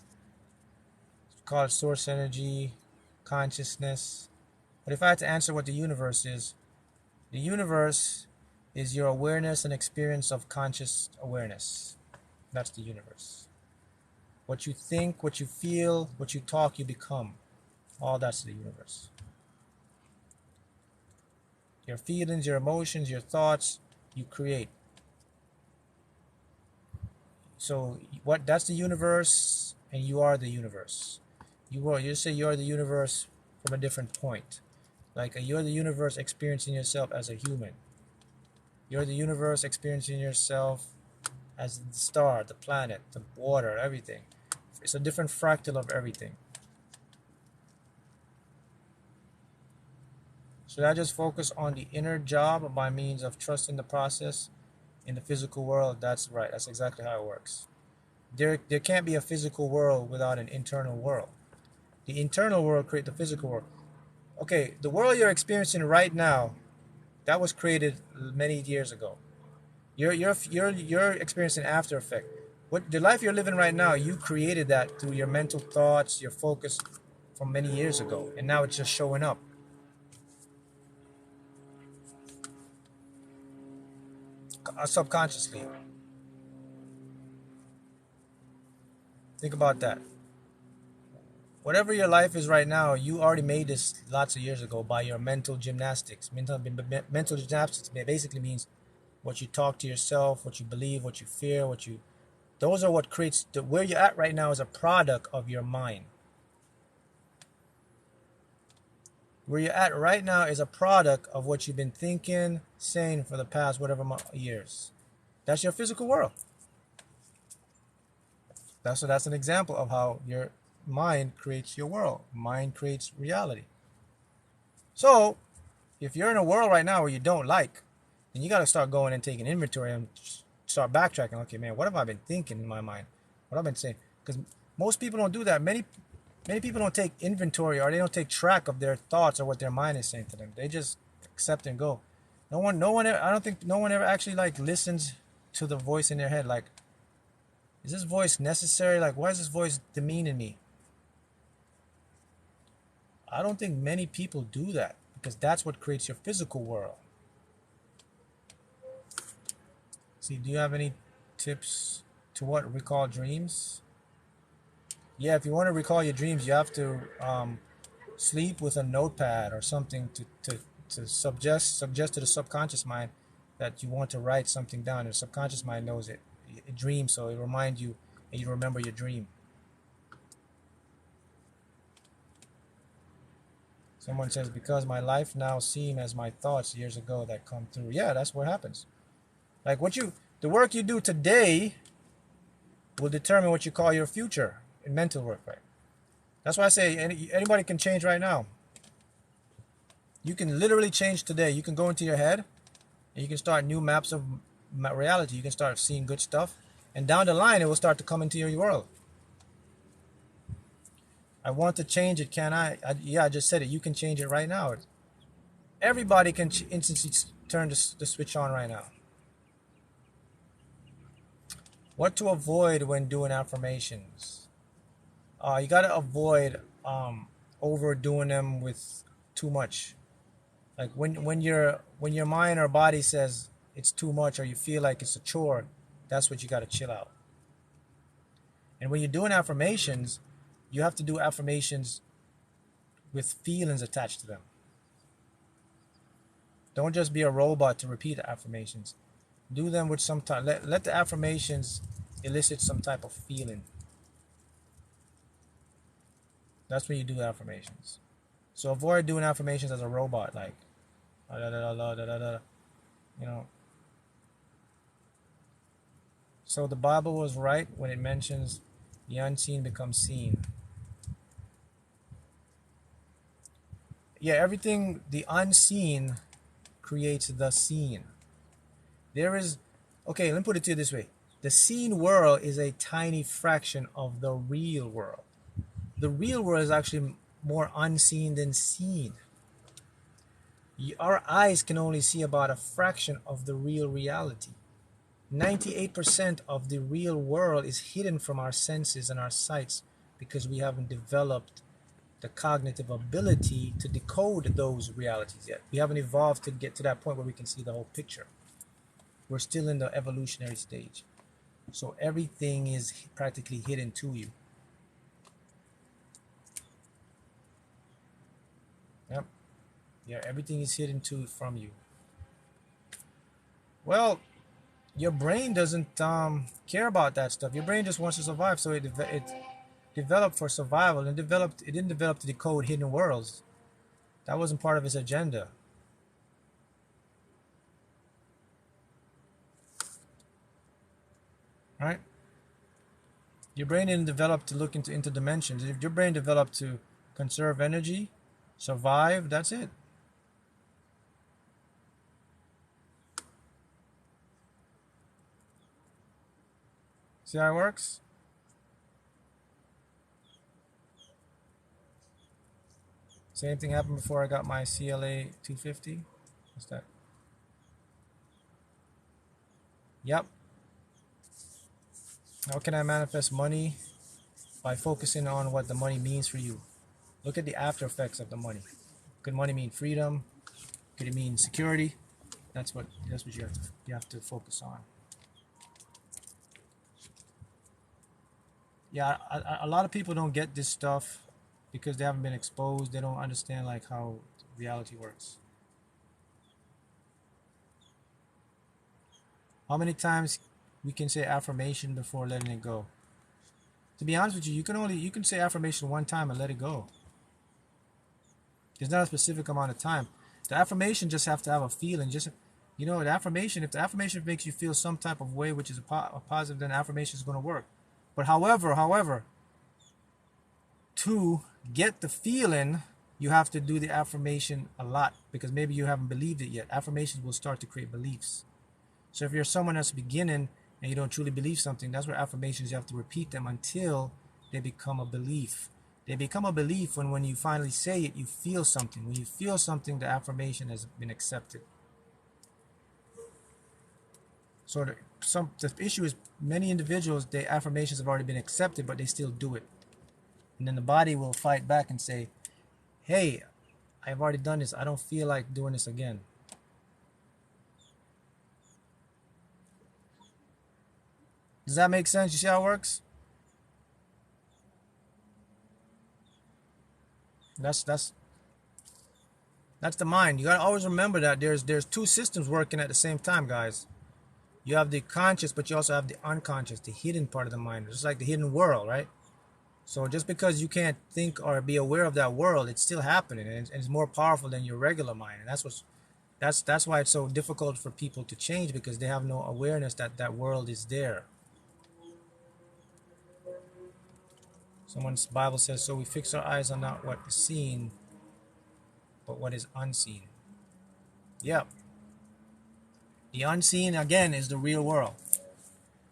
Speaker 1: call it source energy, consciousness. But if I had to answer what the universe is, the universe is your awareness and experience of conscious awareness. That's the universe. What you think, what you feel, what you talk, you become. All that's the universe. Your feelings, your emotions, your thoughts, you create. So that's the universe, and you are the universe. You say you are the universe from a different point. Like you're the universe experiencing yourself as a human. You're the universe experiencing yourself as the star, the planet, the water, everything. It's a different fractal of everything. Should I just focus on the inner job by means of trusting the process in the physical world? That's right. That's exactly how it works. There can't be a physical world without an internal world. The internal world creates the physical world. Okay, the world you're experiencing right now, that was created many years ago. You're experiencing after effect. What the life you're living right now, you created that through your mental thoughts, your focus from many years ago, and now it's just showing up. Subconsciously. Think about that. Whatever your life is right now, you already made this lots of years ago by your mental gymnastics. Mental gymnastics basically means what you talk to yourself, what you believe, what you fear, those are what creates where you're at right now is a product of your mind. Where you're at right now is a product of what you've been thinking, saying for the past whatever years. That's your physical world. That's an example of how your mind creates your world. Mind creates reality. So, if you're in a world right now where you don't like, then you got to start going and taking inventory and start backtracking. Okay, man, what have I been thinking in my mind? What have I been saying? Because most people don't do that. Many people don't take inventory, or they don't take track of their thoughts or what their mind is saying to them. They just accept and go. I don't think no one ever actually like listens to the voice in their head. Like, is this voice necessary? Like, why is this voice demeaning me? I don't think many people do that, because that's what creates your physical world. See, do you have any tips to what recall dreams? Yeah, if you want to recall your dreams, you have to sleep with a notepad or something to suggest to the subconscious mind that you want to write something down. And the subconscious mind knows it. It dreams, so it reminds you and you remember your dream. Someone says, because my life now seems as my thoughts years ago that come through. Yeah, that's what happens. Like the work you do today will determine what you call your future in mental work, right? That's why I say anybody can change right now. You can literally change today. You can go into your head and you can start new maps of reality. You can start seeing good stuff. And down the line, it will start to come into your world. I want to change it, can I? Yeah, I just said it. You can change it right now. Everybody can instantly turn the switch on right now. What to avoid when doing affirmations? You got to avoid overdoing them with too much. Like when your mind or body says it's too much, or you feel like it's a chore, that's what you got to chill out. And when you're doing affirmations, you have to do affirmations with feelings attached to them. Don't just be a robot to repeat affirmations. Do them with some time. Let the affirmations elicit some type of feeling. That's when you do affirmations. So avoid doing affirmations as a robot, like you know. So the Bible was right when it mentions the unseen becomes seen. Yeah, everything, the unseen creates the seen. There is, okay, let me put it to you this way. The seen world is a tiny fraction of the real world. The real world is actually more unseen than seen. Our eyes can only see about a fraction of the real reality. 98% of the real world is hidden from our senses and our sights because we haven't developed the cognitive ability to decode those realities yet. We haven't evolved to get to that point where we can see the whole picture. We're still in the evolutionary stage. So everything is practically hidden to you. Yep. Yeah, everything is hidden from you. Well, your brain doesn't care about that stuff. Your brain just wants to survive, so it developed for survival, and it didn't develop to decode hidden worlds. That wasn't part of its agenda. Right? Your brain didn't develop to look into interdimensions. If your brain developed to conserve energy, survive, that's it. See how it works? Same thing happened before I got my CLA 250. What's that? Yep. How can I manifest money? By focusing on what the money means for you. Look at the after effects of the money. Could money mean freedom? Could it mean security? That's what you have to focus on. Yeah, a lot of people don't get this stuff because they haven't been exposed. They don't understand like how reality works. How many times we can say affirmation before letting it go? To be honest with you, you can say affirmation one time and let it go. There's not a specific amount of time. The affirmation just have to have a feeling. Just, the affirmation, if the affirmation makes you feel some type of way, which is a positive, then the affirmation is going to work. But however, to get the feeling, you have to do the affirmation a lot because maybe you haven't believed it yet. Affirmations will start to create beliefs. So if you're someone that's beginning and you don't truly believe something, that's where affirmations, you have to repeat them until they become a belief. They become a belief when you finally say it, you feel something. When you feel something, the affirmation has been accepted. So the issue is many individuals, their affirmations have already been accepted, but they still do it. And then the body will fight back and say, hey, I've already done this. I don't feel like doing this again. Does that make sense? You see how it works? That's the mind. You gotta always remember that there's two systems working at the same time, guys. You have the conscious, but you also have the unconscious, the hidden part of the mind. It's like the hidden world, right? So just because you can't think or be aware of that world, it's still happening, and it's more powerful than your regular mind. And that's why it's so difficult for people to change, because they have no awareness that that world is there. Someone's Bible says, so we fix our eyes on not what is seen, but what is unseen. Yep. The unseen, again, is the real world.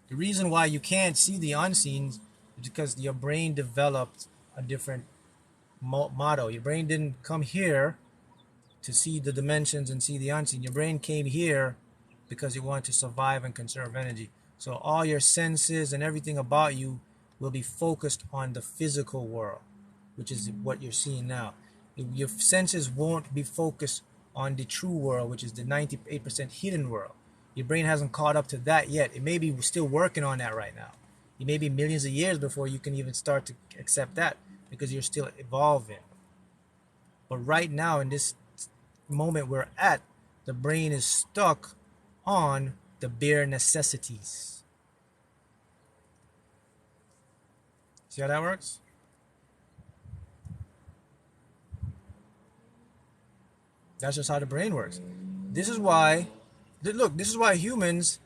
Speaker 1: The reason why you can't see the unseen is because your brain developed a different model. Your brain didn't come here to see the dimensions and see the unseen. Your brain came here because you want to survive and conserve energy. So all your senses and everything about you will be focused on the physical world, which is what you're seeing now. Your senses won't be focused on the true world, which is the 98% hidden world. Your brain hasn't caught up to that yet. It may be still working on that right now. It may be millions of years before you can even start to accept that, because you're still evolving. But right now, in this moment we're at, the brain is stuck on the bare necessities. See how that works? That's just how the brain works. This is why, look, this is why humans,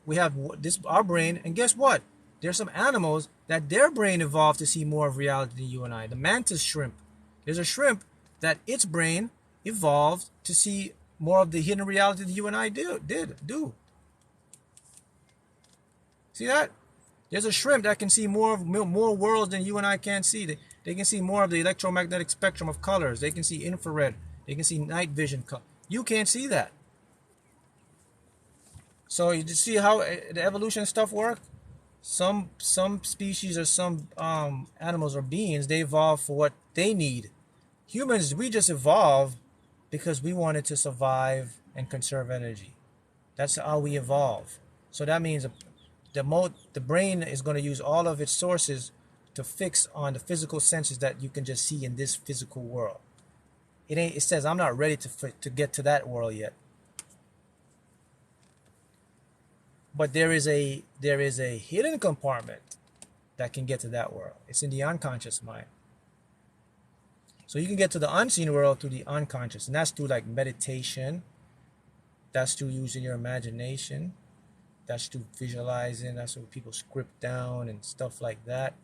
Speaker 1: we have this, our brain, and guess what? There's some animals that their brain evolved to see more of reality than you and I. The mantis shrimp. There's a shrimp that its brain evolved to see more of the hidden reality that you and I do. See that? There's a shrimp that can see more worlds than you and I can see. They can see more of the electromagnetic spectrum of colors. They can see infrared. They can see night vision. You can't see that. So you see how the evolution stuff works? Some species or some animals or beings, they evolve for what they need. Humans, we just evolve because we wanted to survive and conserve energy. That's how we evolve. So that means the brain is going to use all of its sources to fix on the physical senses that you can just see in this physical world. It says, I'm not ready to get to that world yet. But there is a hidden compartment that can get to that world. It's in the unconscious mind. So you can get to the unseen world through the unconscious, and that's through like meditation. That's through using your imagination. That's through visualizing. That's what people script down and stuff like that.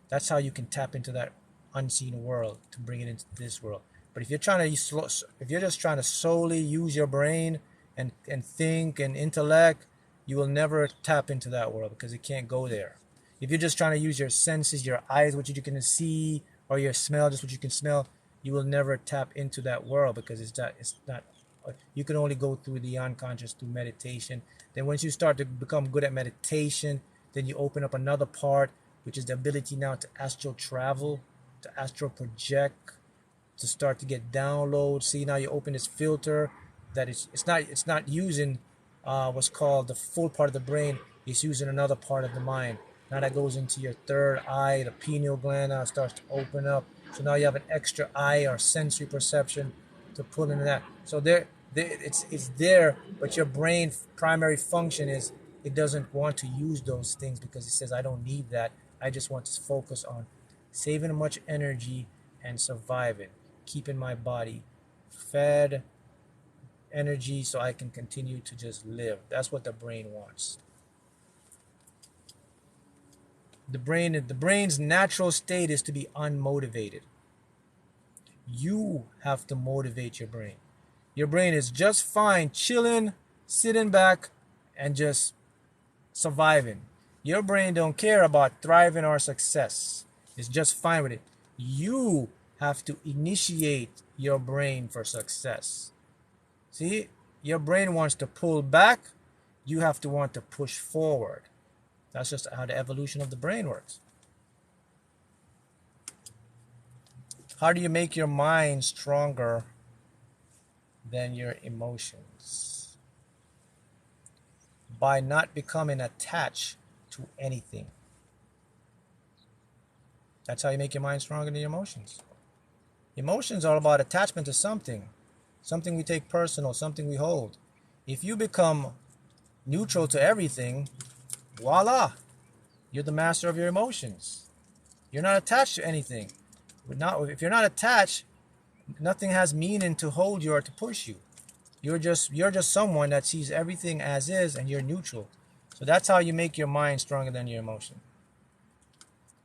Speaker 1: That's how you can tap into that unseen world to bring it into this world. But if you're just trying to solely use your brain and think and intellect, you will never tap into that world because it can't go there. If you're just trying to use your senses, your eyes, what you can see, or your smell, just what you can smell, you will never tap into that world because it's not. You can only go through the unconscious through meditation. Then once you start to become good at meditation, then you open up another part, which is the ability now to astral travel, to astral project, to start to get downloads. See, now you open this filter that it's not using what's called the full part of the brain. It's using another part of the mind. Now that goes into your third eye, the pineal gland now starts to open up. So now you have an extra eye or sensory perception to pull into that. So it's there, but your brain's primary function is it doesn't want to use those things because it says, I don't need that. I just want to focus on saving much energy and surviving, keeping my body fed, energy, so I can continue to just live. That's what the brain wants. The brain's natural state is to be unmotivated. You have to motivate your brain. Your brain is just fine chilling, sitting back, and just surviving. Your brain don't care about thriving or success. It's just fine with it. You have to initiate your brain for success. See, your brain wants to pull back. You have to want to push forward. That's just how the evolution of the brain works. How do you make your mind stronger than your emotions? By not becoming attached to anything. That's how you make your mind stronger than your emotions. Emotions are about attachment to something. Something we take personal, something we hold. If you become neutral to everything, voila, you're the master of your emotions. You're not attached to anything. If you're not attached, nothing has meaning to hold you or to push you. You're just someone that sees everything as is, and you're neutral. So that's how you make your mind stronger than your emotion.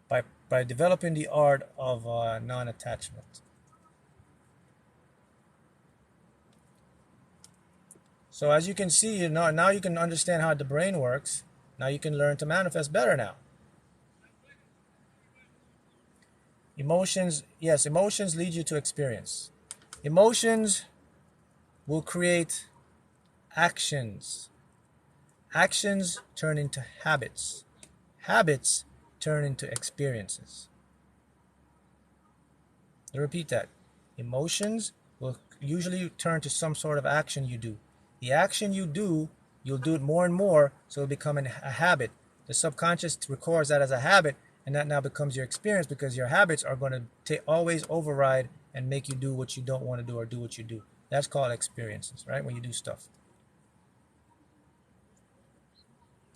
Speaker 1: By developing the art of non-attachment. So as you can see, now you can understand how the brain works. Now you can learn to manifest better now. Emotions, yes, emotions lead you to experience. Emotions will create actions. Actions turn into habits. Habits turn into experiences. To repeat that. Emotions will usually turn to some sort of action you do. The action you do, you'll do it more and more, so it'll become a habit. The subconscious records that as a habit, and that now becomes your experience, because your habits are going to always override and make you do what you don't want to do or do what you do. That's called experiences, right? When you do stuff.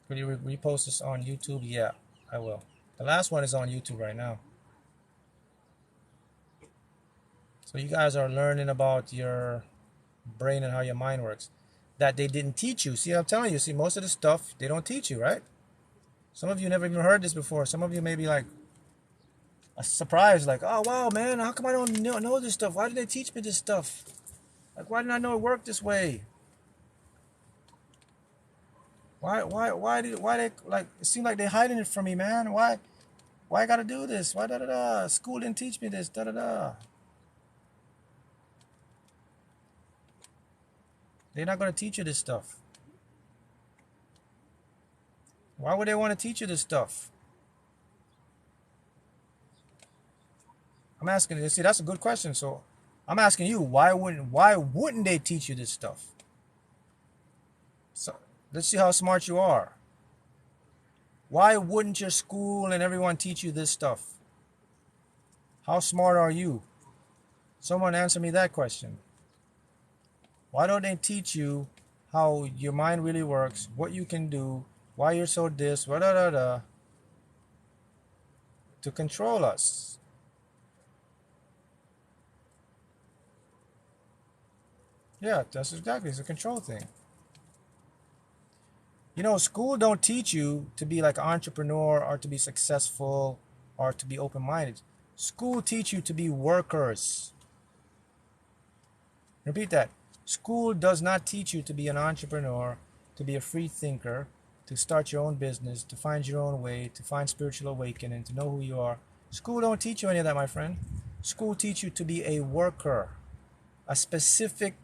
Speaker 1: Will you repost this on YouTube? Yeah, I will. The last one is on YouTube right now. So you guys are learning about your brain and how your mind works. That they didn't teach you. See, I'm telling you, see, most of the stuff, they don't teach you, right? Some of you never even heard this before. Some of you may be like surprised, like, oh, wow, man, how come I don't know this stuff? Why did they teach me this stuff? Like, why didn't I know it worked this way? Why they, like, it seems like they're hiding it from me, man. Why I gotta do this? Why da-da-da? School didn't teach me this, da-da-da. They're not gonna teach you this stuff. Why would they want to teach you this stuff? I'm asking you, see, that's a good question. So I'm asking you, why wouldn't they teach you this stuff? So let's see how smart you are. Why wouldn't your school and everyone teach you this stuff? How smart are you? Someone answer me that question. Why don't they teach you how your mind really works, what you can do, why you're so this, to control us? Yeah, that's exactly, it's a control thing. You know, school don't teach you to be like an entrepreneur or to be successful or to be open-minded. School teach you to be workers. Repeat that. School does not teach you to be an entrepreneur, to be a free thinker, to start your own business, to find your own way, to find spiritual awakening, to know who you are. School don't teach you any of that, my friend. School teach you to be a worker, a specific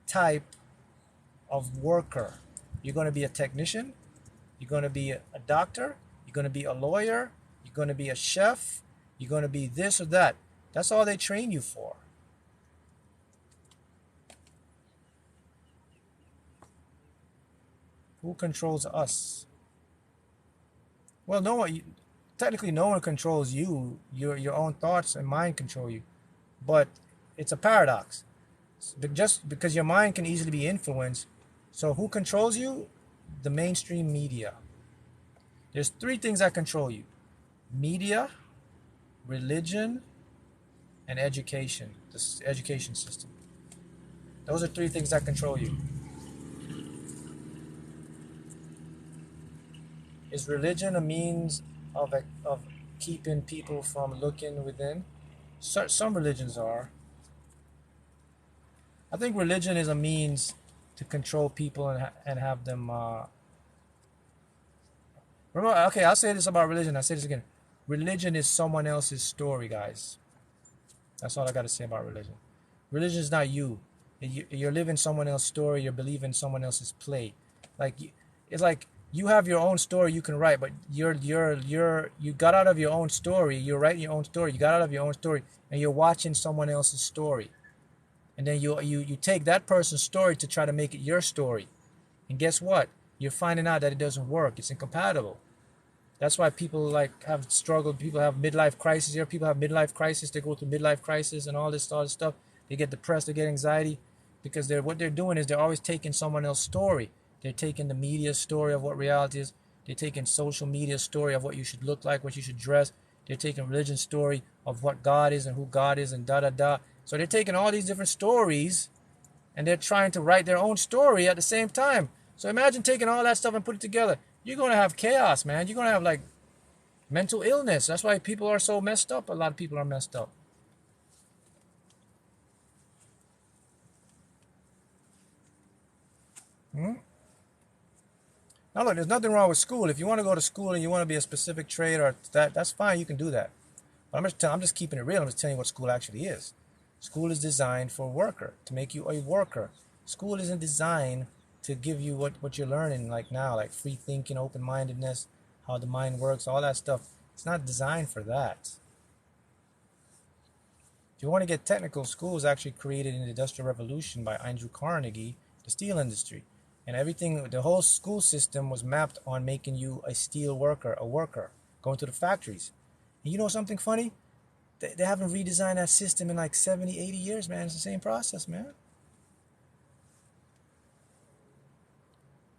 Speaker 1: type of worker. You're going to be a technician, you're going to be a doctor, you're going to be a lawyer, you're going to be a chef, you're going to be this or that. That's all they train you for. Who controls us? Well, no one, technically no one controls you. Your own thoughts and mind control you. But it's a paradox. Just because your mind can easily be influenced. So who controls you? The mainstream media. There's three things that control you: media, religion, and education. The education system. Those are three things that control you. Is religion a means of keeping people from looking within? Some religions are. I think religion is a means to control people and have them. Remember, okay, I'll say this about religion. I'll say this again. Religion is someone else's story, guys. That's all I got to say about religion. Religion is not you. You're living someone else's story. You're believing someone else's play. Like, it's like you have your own story you can write, but you got out of your own story. You're writing your own story. You got out of your own story, and you're watching someone else's story. And then you take that person's story to try to make it your story. And guess what? You're finding out that it doesn't work. It's incompatible. That's why people like have struggled. People have midlife crisis here. People have midlife crisis. They go through midlife crisis and all this stuff. They get depressed. They get anxiety because what they're doing is they're always taking someone else's story. They're taking the media story of what reality is. They're taking social media story of what you should look like, what you should dress. They're taking religion's story of what God is and who God is and da da da. So they're taking all these different stories and they're trying to write their own story at the same time. So imagine taking all that stuff and put it together. You're going to have chaos, man. You're going to have like mental illness. That's why people are so messed up. A lot of people are messed up. Hmm? Now look, there's nothing wrong with school. If you want to go to school and you want to be a specific trade or that's fine. You can do that. But I'm just keeping it real. I'm just telling you what school actually is. School is designed for a worker, to make you a worker. School isn't designed to give you what you're learning like now, like free thinking, open-mindedness, how the mind works, all that stuff. It's not designed for that. If you want to get technical, school was actually created in the Industrial Revolution by Andrew Carnegie, the steel industry. And everything, the whole school system was mapped on making you a steel worker, going to the factories. And you know something funny? They haven't redesigned that system in like 70, 80 years, man. It's the same process, man.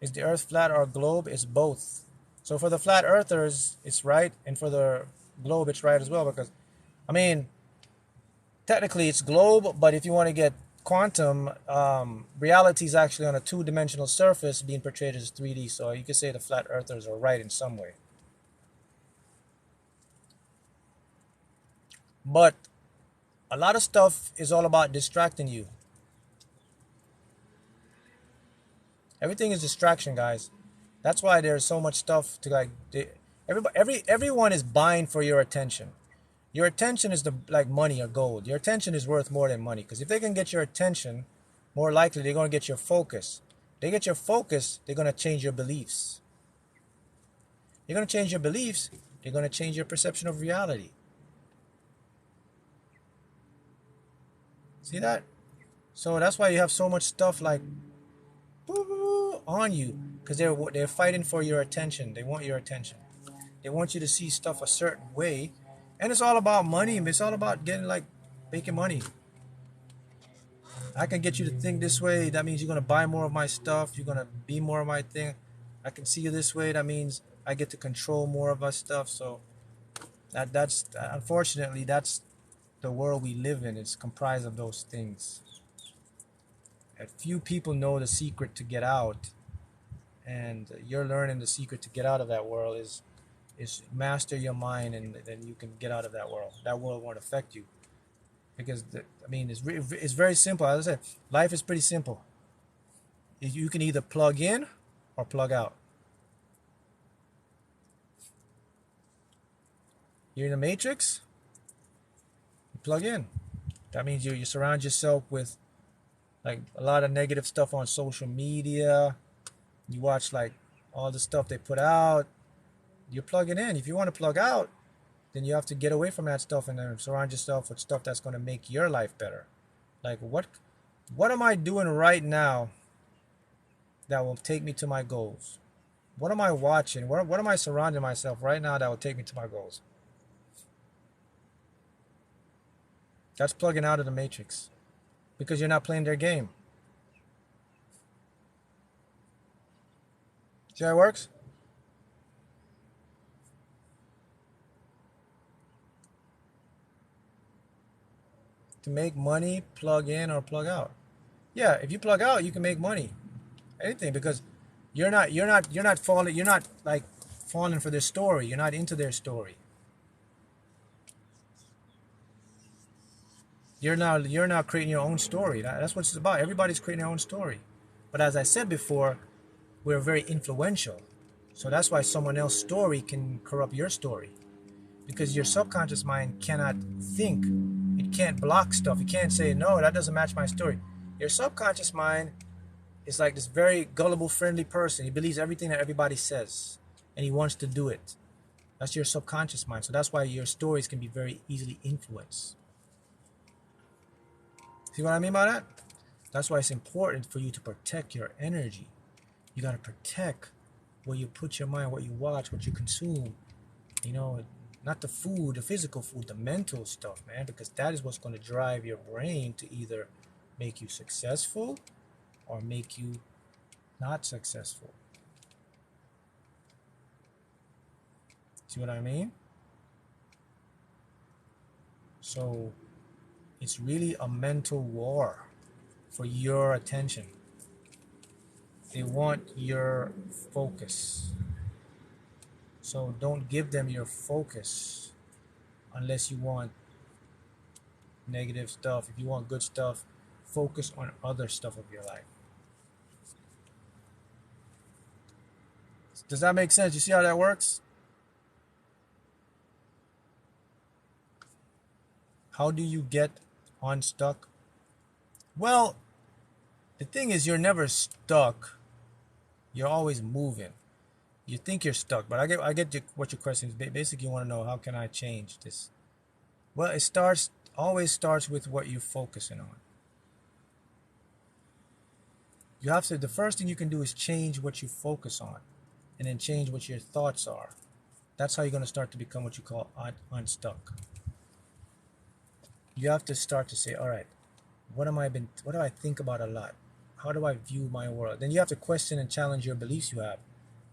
Speaker 1: Is the earth flat or a globe? It's both. So for the flat earthers, it's right. And for the globe, it's right as well. Because, I mean, technically it's globe, but if you want to get quantum, reality is actually on a two-dimensional surface being portrayed as 3D. So you could say the flat earthers are right in some way. But a lot of stuff is all about distracting you. Everything is distraction, guys. That's why there's so much stuff to like. Everyone is buying for your attention. Your attention is like money or gold. Your attention is worth more than money. Because if they can get your attention, more likely they're going to get your focus. They get your focus, they're going to change your beliefs. They're going to change your beliefs. They're going to change your perception of reality. See that? So that's why you have so much stuff like on you, because they're fighting for your attention. They want your attention. They want you to see stuff a certain way, and it's all about money. It's all about getting like making money. I can get you to think this way. That means you're gonna buy more of my stuff. You're gonna be more of my thing. I can see you this way. That means I get to control more of my stuff. So that's unfortunately that's the world we live in. It's comprised of those things. And few people know the secret to get out, and you're learning the secret to get out of that world is master your mind, and then you can get out of that world. That world won't affect you because it's very simple. As I said, life is pretty simple. You can either plug in or plug out. You're in the matrix, you plug in. That means you surround yourself with like a lot of negative stuff on social media. You watch like all the stuff they put out. You're plugging in. If you want to plug out, then you have to get away from that stuff and then surround yourself with stuff that's going to make your life better. Like what am I doing right now that will take me to my goals? What am I watching? What am I surrounding myself right now that will take me to my goals? That's plugging out of the matrix because you're not playing their game. See how it works? To make money, plug in or plug out. Yeah, if you plug out, you can make money. Anything, because you're not like falling for their story. You're not into their story. You're now creating your own story. That's what it's about. Everybody's creating their own story. But as I said before, we're very influential. So that's why someone else's story can corrupt your story. Because your subconscious mind cannot think. It can't block stuff. It can't say, no, that doesn't match my story. Your subconscious mind is like this very gullible, friendly person. He believes everything that everybody says. And he wants to do it. That's your subconscious mind. So that's why your stories can be very easily influenced. See what I mean by that? That's why it's important for you to protect your energy. You got to protect where you put your mind, what you watch, what you consume. You know, not the food, the physical food, the mental stuff, man, because that is what's going to drive your brain to either make you successful or make you not successful. See what I mean? So it's really a mental war for your attention. They want your focus. So don't give them your focus unless you want negative stuff. If you want good stuff, focus on other stuff of your life. Does that make sense? You see how that works? How do you get unstuck? Well, the thing is, you're never stuck. You're always moving. You think you're stuck, but I get what your question is. Basically, you want to know, how can I change this? Well, it always starts with what you're focusing on. You have to, the first thing you can do is change what you focus on, and then change what your thoughts are. That's how you're going to start to become what you call unstuck. You have to start to say, all right, what do I think about a lot? How do I view my world? Then you have to question and challenge your beliefs you have.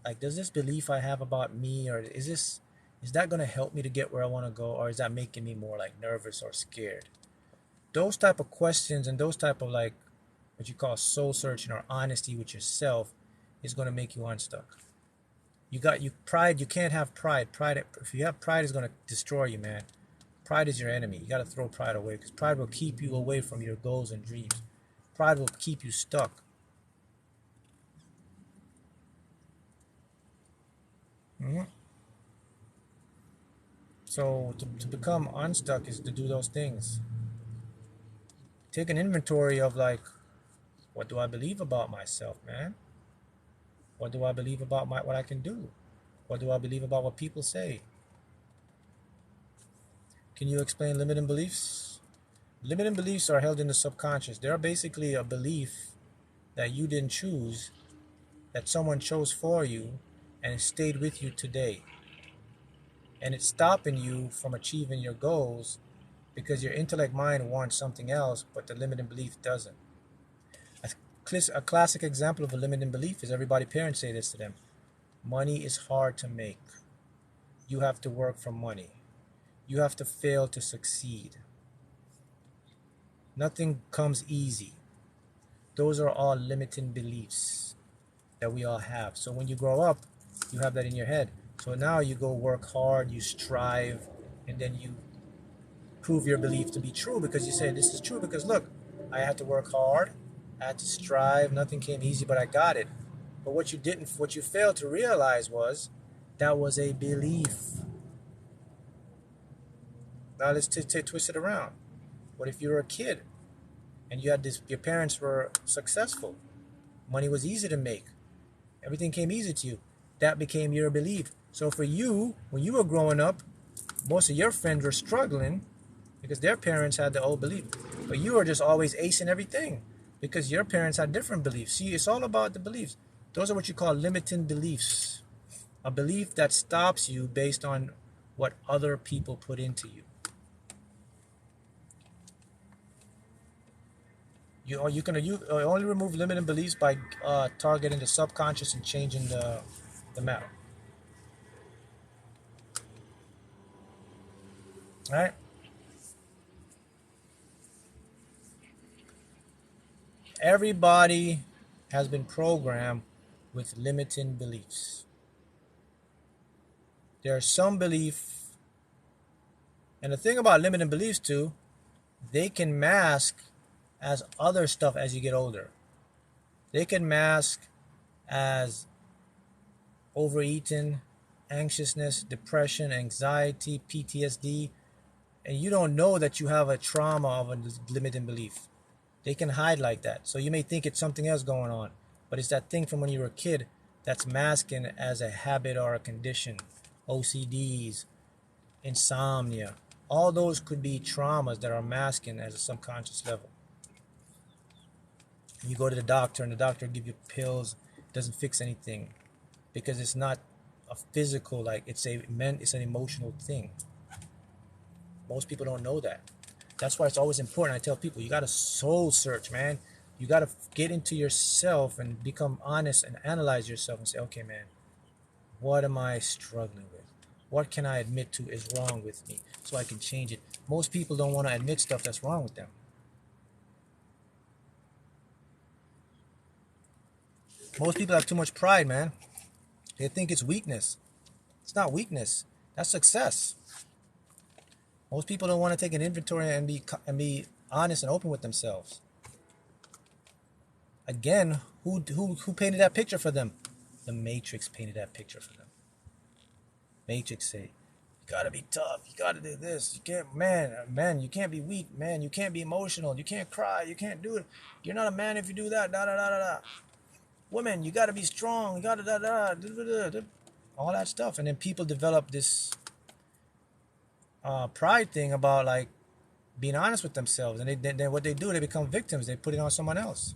Speaker 1: Like, does this belief I have about me, or is that going to help me to get where I want to go, or is that making me more like nervous or scared? Those type of questions and those type of like what you call soul searching or honesty with yourself is going to make you unstuck. You pride. You can't have pride. Pride. If you have pride, is going to destroy you, man. Pride is your enemy. You got to throw pride away, because pride will keep you away from your goals and dreams. Pride will keep you stuck. So to become unstuck is to do those things. Take an inventory of like, what do I believe about myself, man? What do I believe about what I can do? What do I believe about what people say? Can you explain limiting beliefs? Limiting beliefs are held in the subconscious. They are basically a belief that you didn't choose, that someone chose for you, and it stayed with you today. And it's stopping you from achieving your goals because your intellect mind wants something else, but the limiting belief doesn't. A classic example of a limiting belief is, parents say this to them: money is hard to make. You have to work for money. You have to fail to succeed. Nothing comes easy. Those are all limiting beliefs that we all have. So when you grow up, you have that in your head. So now you go work hard, you strive, and then you prove your belief to be true, because you say, this is true because look, I had to work hard, I had to strive, nothing came easy, but I got it. But what you failed to realize was that was a belief. Now let's twist it around. What if you were a kid and you had your parents were successful, money was easy to make, everything came easy to you? That became your belief. So for you, when you were growing up, most of your friends were struggling because their parents had the old belief, but you were just always acing everything because your parents had different beliefs. See, it's all about the beliefs. Those are what you call limiting beliefs. A belief that stops you based on what other people put into you. You can only remove limiting beliefs by targeting the subconscious and changing the matter. All right. Everybody has been programmed with limiting beliefs. There's some belief, and the thing about limiting beliefs too, they can mask as other stuff as you get older. They can mask as overeating, anxiousness, depression, anxiety, PTSD, and you don't know that you have a trauma of a limiting belief. They can hide like that. So you may think it's something else going on, but it's that thing from when you were a kid that's masking as a habit or a condition. OCDs, insomnia, all those could be traumas that are masking as a subconscious level. You go to the doctor and the doctor give you pills, doesn't fix anything because it's not a physical, like it's an emotional thing. Most people don't know that. That's why it's always important. I tell people, you got to soul search, man. You got to get into yourself and become honest and analyze yourself and say, okay, man, what am I struggling with? What can I admit to is wrong with me so I can change it? Most people don't want to admit stuff that's wrong with them. Most people have too much pride, man. They think it's weakness. It's not weakness. That's success. Most people don't want to take an inventory and be honest and open with themselves. Again, who painted that picture for them? The Matrix painted that picture for them. Matrix say, you gotta be tough. You gotta do this. You can't, man. You can't be weak, man. You can't be emotional. You can't cry. You can't do it. You're not a man if you do that. Da da da da da. Women, you gotta be strong. You gotta da da da da. All that stuff, and then people develop this pride thing about like being honest with themselves, and then what they do, they become victims. They put it on someone else.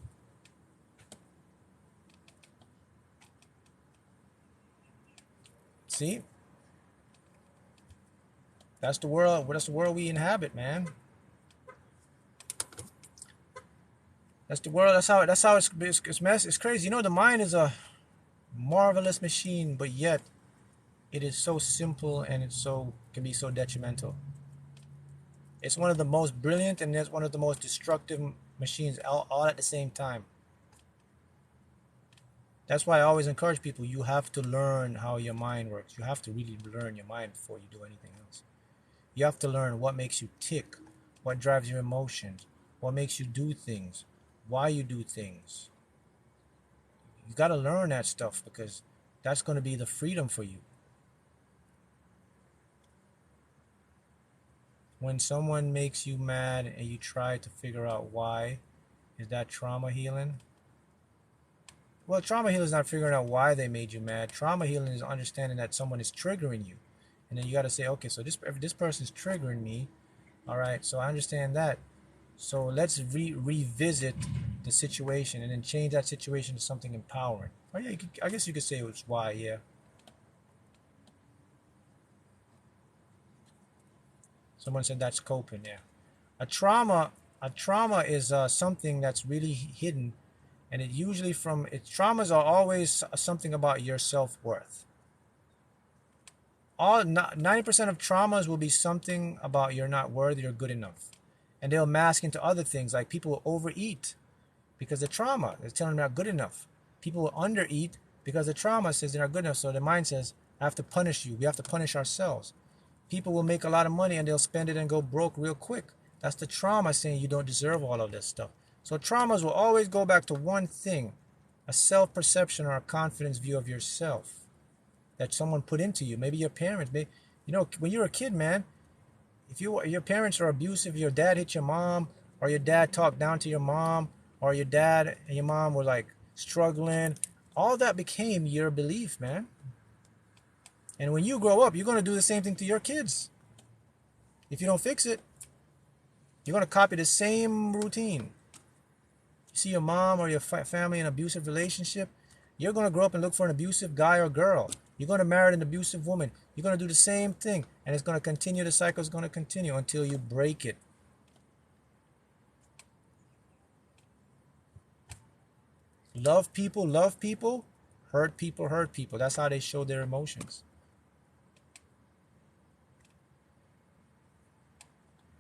Speaker 1: See, that's the world. That's the world we inhabit, man. That's the world. That's how it's crazy. You know, the mind is a marvelous machine, but yet it is so simple and can be so detrimental. It's one of the most brilliant and it's one of the most destructive machines all at the same time. That's why I always encourage people, you have to learn how your mind works. You have to really learn your mind before you do anything else. You have to learn what makes you tick, what drives your emotions, what makes you do things, why you do things. You got to learn that stuff because that's going to be the freedom for you. When someone makes you mad and you try to figure out why, is that trauma healing? Well, trauma healing is not figuring out why they made you mad. Trauma healing is understanding that someone is triggering you. And then you got to say, okay, so if this person's triggering me, all right, so I understand that. So let's revisit the situation and then change that situation to something empowering. Oh yeah, I guess you could say it was why, yeah. Someone said that's coping, yeah. A trauma is something that's really hidden, and it usually traumas are always something about your self-worth. 90% of traumas will be something about you're not worthy or good enough. And they'll mask into other things, like people will overeat because of trauma. They're telling them they're not good enough. People will undereat because the trauma says they're not good enough. So the mind says, I have to punish you. We have to punish ourselves. People will make a lot of money and they'll spend it and go broke real quick. That's the trauma saying you don't deserve all of this stuff. So traumas will always go back to one thing, a self-perception or a confidence view of yourself that someone put into you. Maybe your parents. When you're a kid, man, if your parents are abusive, your dad hit your mom, or your dad talked down to your mom, or your dad and your mom were like struggling, all that became your belief, man. And when you grow up, you're going to do the same thing to your kids. If you don't fix it, you're going to copy the same routine. You see your mom or your family in an abusive relationship, you're going to grow up and look for an abusive guy or girl. You're going to marry an abusive woman. You're going to do the same thing. And it's going to continue. The cycle is going to continue until you break it. Love people. Hurt people. That's how they show their emotions.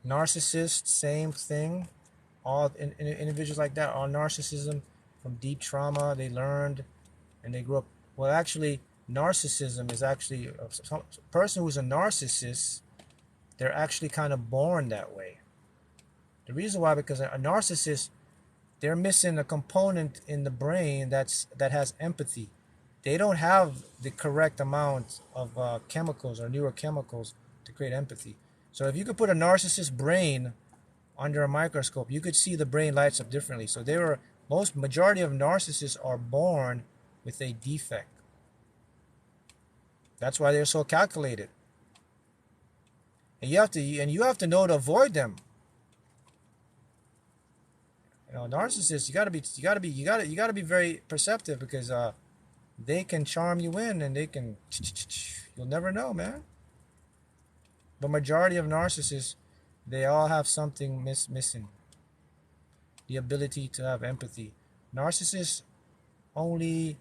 Speaker 1: Narcissists, same thing. All individuals like that are narcissism from deep trauma. They learned and they grew up. Well, actually, narcissism is actually a person who's a narcissist. They're actually kind of born that way. The reason why, because a narcissist, they're missing a component in the brain that has empathy. They don't have the correct amount of chemicals or neurochemicals to create empathy. So if you could put a narcissist brain under a microscope, you could see the brain lights up differently. So majority of narcissists are born with a defect. That's why they're so calculated. And you have to know to avoid them. Narcissists, you gotta be very perceptive because they can charm you in and you'll never know, man. The majority of narcissists, they all have something missing. The ability to have empathy. Narcissists only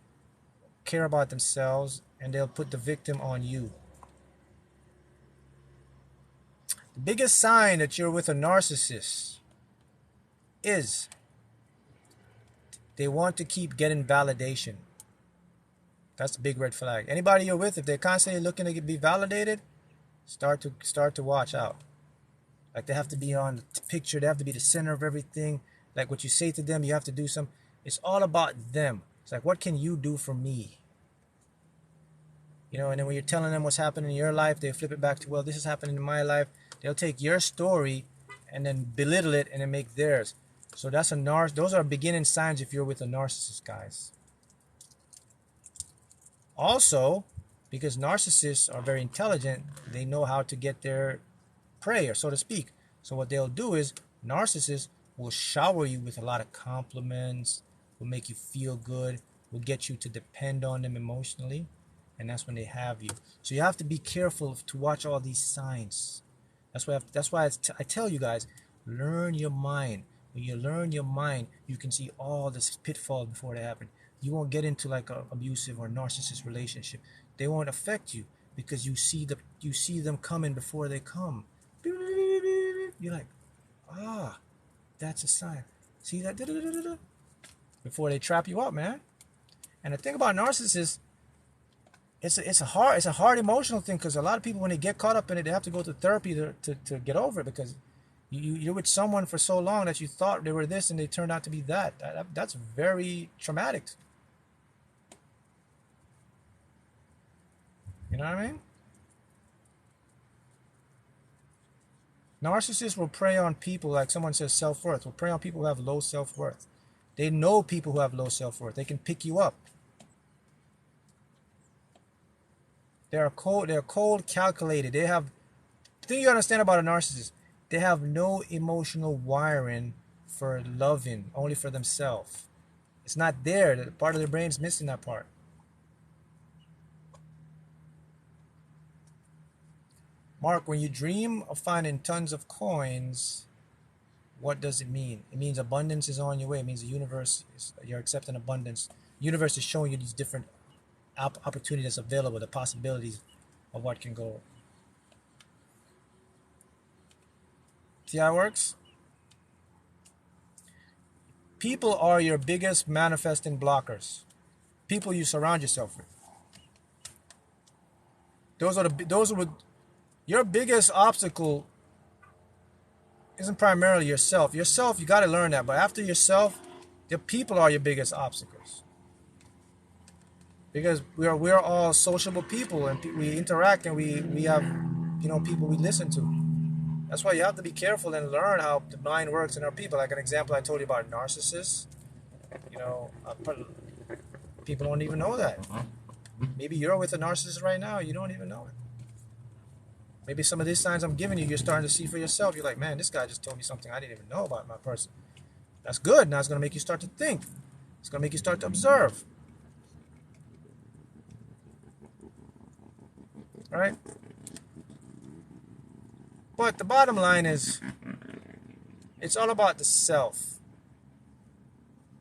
Speaker 1: care about themselves and they'll put the victim on you. The biggest sign that you're with a narcissist is they want to keep getting validation. That's a big red flag. Anybody you're with, if they're constantly looking to be validated, start to watch out. Like they have to be on the picture, they have to be the center of everything. Like what you say to them, you have to do something. It's all about them. It's like, what can you do for me? You know, and then when you're telling them what's happening in your life, they flip it back to, well, this is happening in my life. They'll take your story and then belittle it and then make theirs. So that's those are beginning signs if you're with a narcissist, guys. Also, because narcissists are very intelligent, they know how to get their prey, or so to speak. So what they'll do is, narcissists will shower you with a lot of compliments, will make you feel good, will get you to depend on them emotionally, and that's when they have you. So you have to be careful to watch all these signs. That's why I tell you guys, learn your mind. When you learn your mind, you can see all this pitfalls before they happen. You won't get into like an abusive or narcissist relationship. They won't affect you because you see them coming before they come. You're like, that's a sign. See that? Before they trap you up, man. And the thing about narcissists, it's a hard emotional thing, because a lot of people, when they get caught up in it, they have to go to therapy to get over it, because you're with someone for so long that you thought they were this and they turned out to be that. That's very traumatic. You know what I mean? Narcissists will prey on people, like someone says self-worth, will prey on people who have low self-worth. They know people who have low self-worth. They can pick you up. They're cold, calculated. They have, the thing you understand about a narcissist, they have no emotional wiring for loving, only for themselves. It's not there. The part of their brain's missing that part. Mark, when you dream of finding tons of coins, what does it mean? It means abundance is on your way. It means the universe you're accepting abundance. The universe is showing you these different opportunities available, the possibilities of what can go. See how it works? People are your biggest manifesting blockers. People you surround yourself with. Those are your biggest obstacle. Isn't primarily yourself. Yourself, you got to learn that. But after yourself, the people are your biggest obstacles. Because we're all sociable people, and we interact, and we have, people we listen to. That's why you have to be careful and learn how the mind works in our people. Like an example I told you about narcissists. People don't even know that. Maybe you're with a narcissist right now, you don't even know it. Maybe some of these signs I'm giving you, you're starting to see for yourself. You're like, man, this guy just told me something I didn't even know about my person. That's good. Now it's going to make you start to think. It's going to make you start to observe. All right? But the bottom line is, it's all about the self.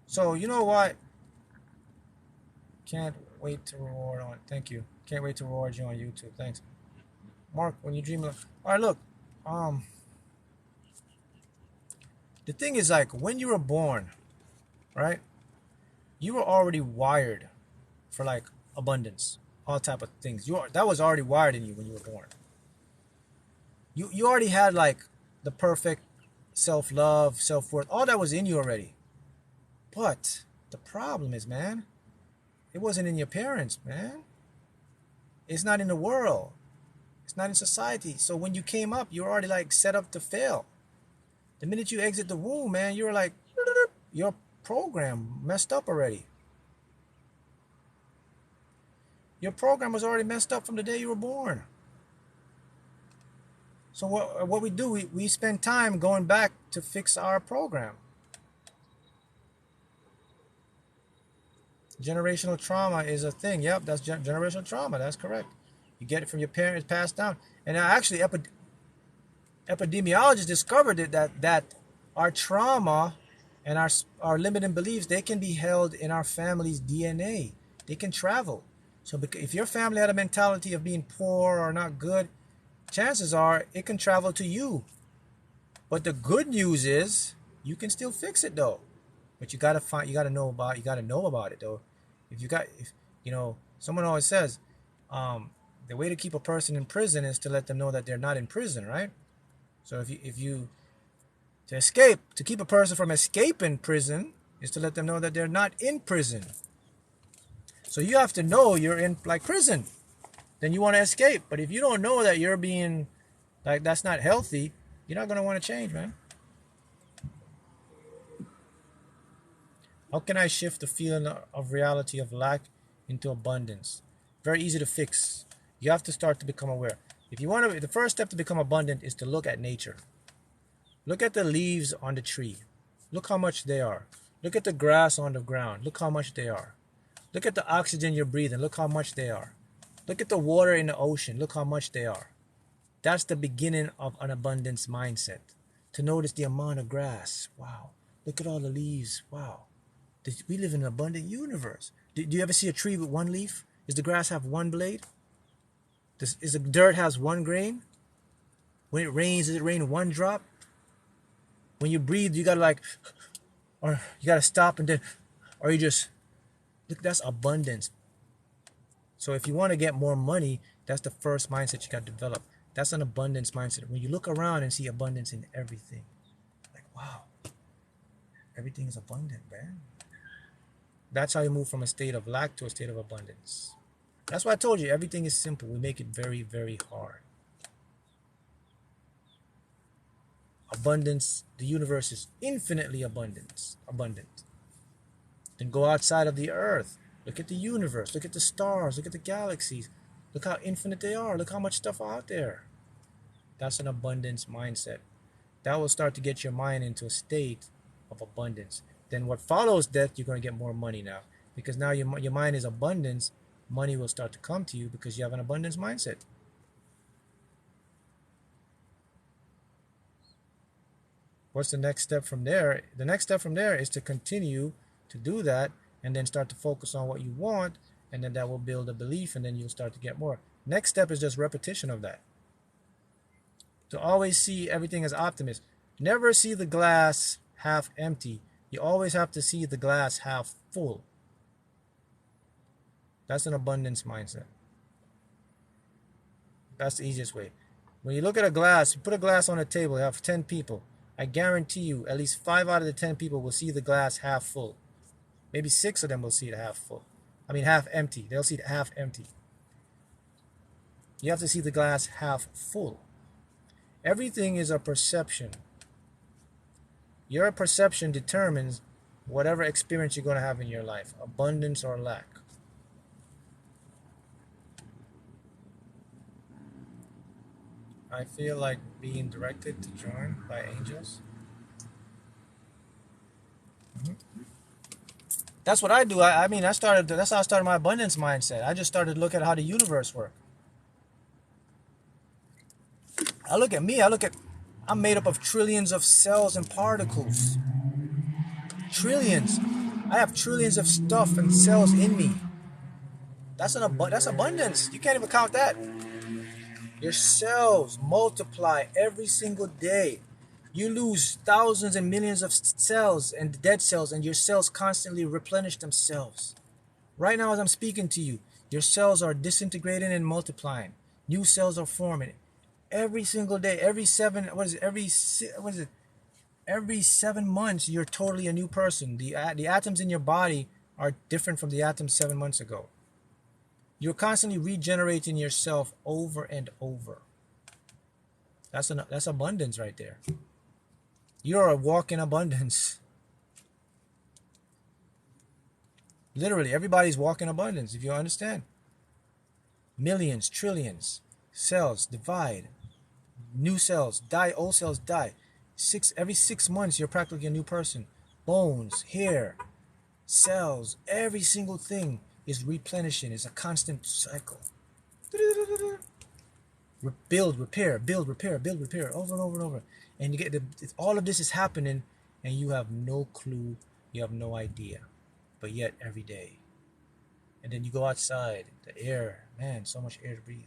Speaker 1: So, you know what? Can't wait to reward on. Thank you. Can't wait to reward you on YouTube. Thanks. Mark, when you dream of... All right, look. The thing is, like, when you were born, right? You were already wired for, like, abundance. All type of things. That was already wired in you when you were born. You already had, like, the perfect self-love, self-worth. All that was in you already. But the problem is, man, it wasn't in your parents, man. It's not in the world. It's not in society. So when you came up, you were already, like, set up to fail. The minute you exit the womb, man, you're like, your program messed up already. Your program was already messed up from the day you were born. So what we do, we spend time going back to fix our program. Generational trauma is a thing. Yep, that's generational trauma. That's correct. You get it from your parents, passed down. And actually, epidemiologists discovered that our trauma and our limiting beliefs, they can be held in our family's DNA. They can travel. So if your family had a mentality of being poor or not good, chances are it can travel to you. But the good news is you can still fix it though. But you gotta know about it though. If you know, someone always says, the way to keep a person in prison is to let them know that they're not in prison, right? So if you to keep a person from escaping prison is to let them know that they're not in prison. So you have to know you're in like prison. Then you want to escape. But if you don't know that you're being like that's not healthy, you're not gonna want to change, man. How can I shift the feeling of reality of lack into abundance? Very easy to fix. You have to start to become aware. If you want to, the first step to become abundant is to look at nature. Look at the leaves on the tree. Look how much they are. Look at the grass on the ground. Look how much they are. Look at the oxygen you're breathing. Look how much they are. Look at the water in the ocean. Look how much they are. That's the beginning of an abundance mindset. To notice the amount of grass. Wow. Look at all the leaves. Wow. We live in an abundant universe. Do you ever see a tree with one leaf? Does the grass have one blade? Is the dirt has one grain? When it rains, does it rain one drop? When you breathe, you gotta or you gotta stop and then, or you just, look, that's abundance. So if you want to get more money, that's the first mindset you got to develop. That's an abundance mindset. When you look around and see abundance in everything, like, wow, everything is abundant, man. That's how you move from a state of lack to a state of abundance. That's why I told you, everything is simple. We make it very, very hard. Abundance, the universe is infinitely abundant. Then go outside of the earth. Look at the universe. Look at the stars. Look at the galaxies. Look how infinite they are. Look how much stuff out there. That's an abundance mindset. That will start to get your mind into a state of abundance. Then what follows that, you're going to get more money now. Because now your mind is abundance, money will start to come to you because you have an abundance mindset. What's the next step from there? The next step from there is to continue to do that and then start to focus on what you want, and then that will build a belief, and then you'll start to get more. Next step is just repetition of that. To always see everything as optimist. Never see the glass half empty. You always have to see the glass half full. That's an abundance mindset. That's the easiest way. When you look at a glass, you put a glass on a table, you have 10 people. I guarantee you at least 5 out of the 10 people will see the glass half full. Maybe 6 of them will see it half full. I mean half empty. They'll see it half empty. You have to see the glass half full. Everything is a perception. Your perception determines whatever experience you're going to have in your life, abundance or lack. I feel like being directed to join by angels. That's what I do. I mean, that's how I started my abundance mindset. I just started to look at how the universe works. I look at me, I'm made up of trillions of cells and particles. Trillions. I have trillions of stuff and cells in me. That's abundance. You can't even count that. Your cells multiply every single day. You lose thousands and millions of cells and dead cells, and your cells constantly replenish themselves. Right now, as I'm speaking to you, your cells are disintegrating and multiplying. New cells are forming. Every single day, every 7 months, you're totally a new person. The atoms in your body are different from the atoms 7 months ago. You're constantly regenerating yourself over and over. That's abundance right there. You're a walking abundance. Literally, everybody's walking abundance, if you understand. Millions, trillions, cells divide. New cells die, old cells die. Every 6 months, you're practically a new person. Bones, hair, cells, every single thing is replenishing. It's a constant cycle. Build, repair, build, repair, build, repair, over and over and over. And you get all of this is happening, and you have no clue, you have no idea. But yet, every day. And then you go outside, the air, man, so much air to breathe.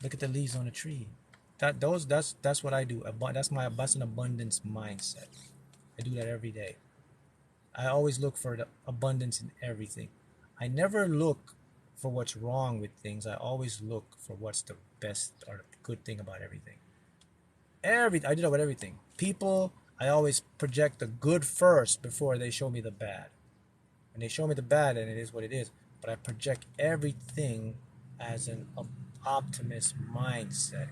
Speaker 1: Look at the leaves on a tree. That's what I do. That's an abundance mindset. I do that every day. I always look for the abundance in everything. I never look for what's wrong with things. I always look for what's the best or the good thing about everything. I do that with everything. People, I always project the good first before they show me the bad. When they show me the bad, and it is what it is. But I project everything as an optimist mindset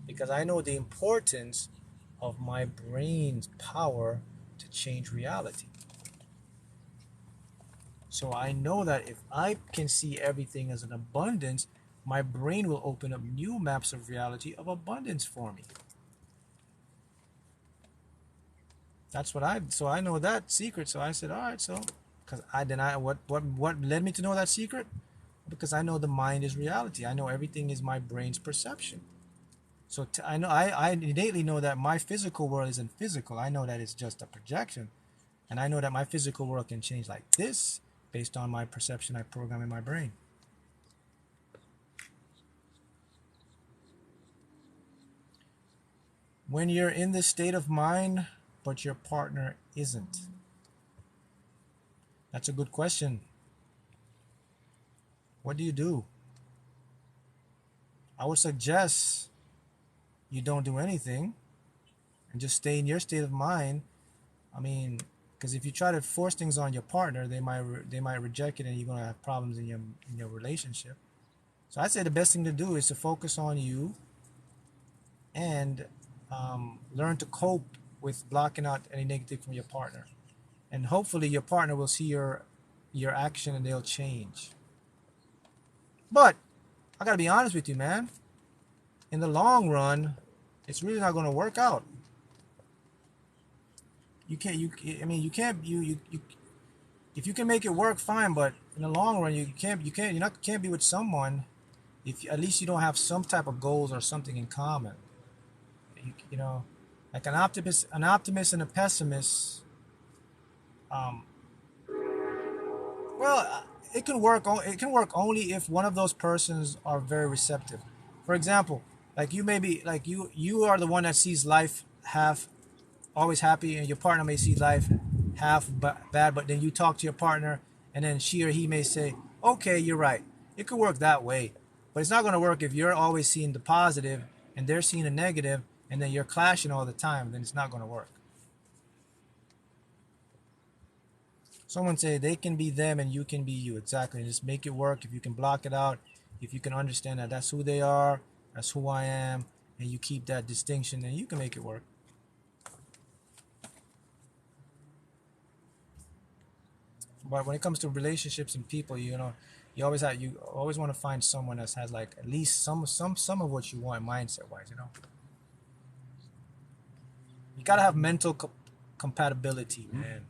Speaker 1: because I know the importance of my brain's power to change reality. So I know that if I can see everything as an abundance, my brain will open up new maps of reality of abundance for me. So I know that secret. So I said, all right, so because what led me to know that secret? Because I know the mind is reality. I know everything is my brain's perception. So I innately know that my physical world isn't physical. I know that it's just a projection. And I know that my physical world can change like this based on my perception I program in my brain. When you're in this state of mind, but your partner isn't? That's a good question. What do you do? I would suggest you don't do anything and just stay in your state of mind. I mean, because if you try to force things on your partner, they might reject it, and you're gonna have problems in your relationship. So I'd say the best thing to do is to focus on you and learn to cope with blocking out any negative from your partner. And hopefully your partner will see your action and they'll change. But I gotta be honest with you, man. In the long run, it's really not gonna work out. You can't. I mean, you can't. You. If you can make it work, fine. But in the long run, you can't. You can't. Can't be with someone if at least you don't have some type of goals or something in common. You know, like an optimist and a pessimist. Um, well, it can work. It can work only if one of those persons are very receptive. For example, like you may be like you are the one that sees life half always happy, and your partner may see life half bad. But then you talk to your partner, and then she or he may say, "Okay, you're right. It could work that way." But it's not going to work if you're always seeing the positive and they're seeing the negative, and then you're clashing all the time. Then it's not going to work. Someone say they can be them and you can be you. Exactly. Just make it work. If you can block it out, if you can understand that that's who they are, that's who I am, and you keep that distinction, then you can make it work. But when it comes to relationships and people, you always want to find someone that has like at least some of what you want mindset wise. You gotta have mental compatibility, man.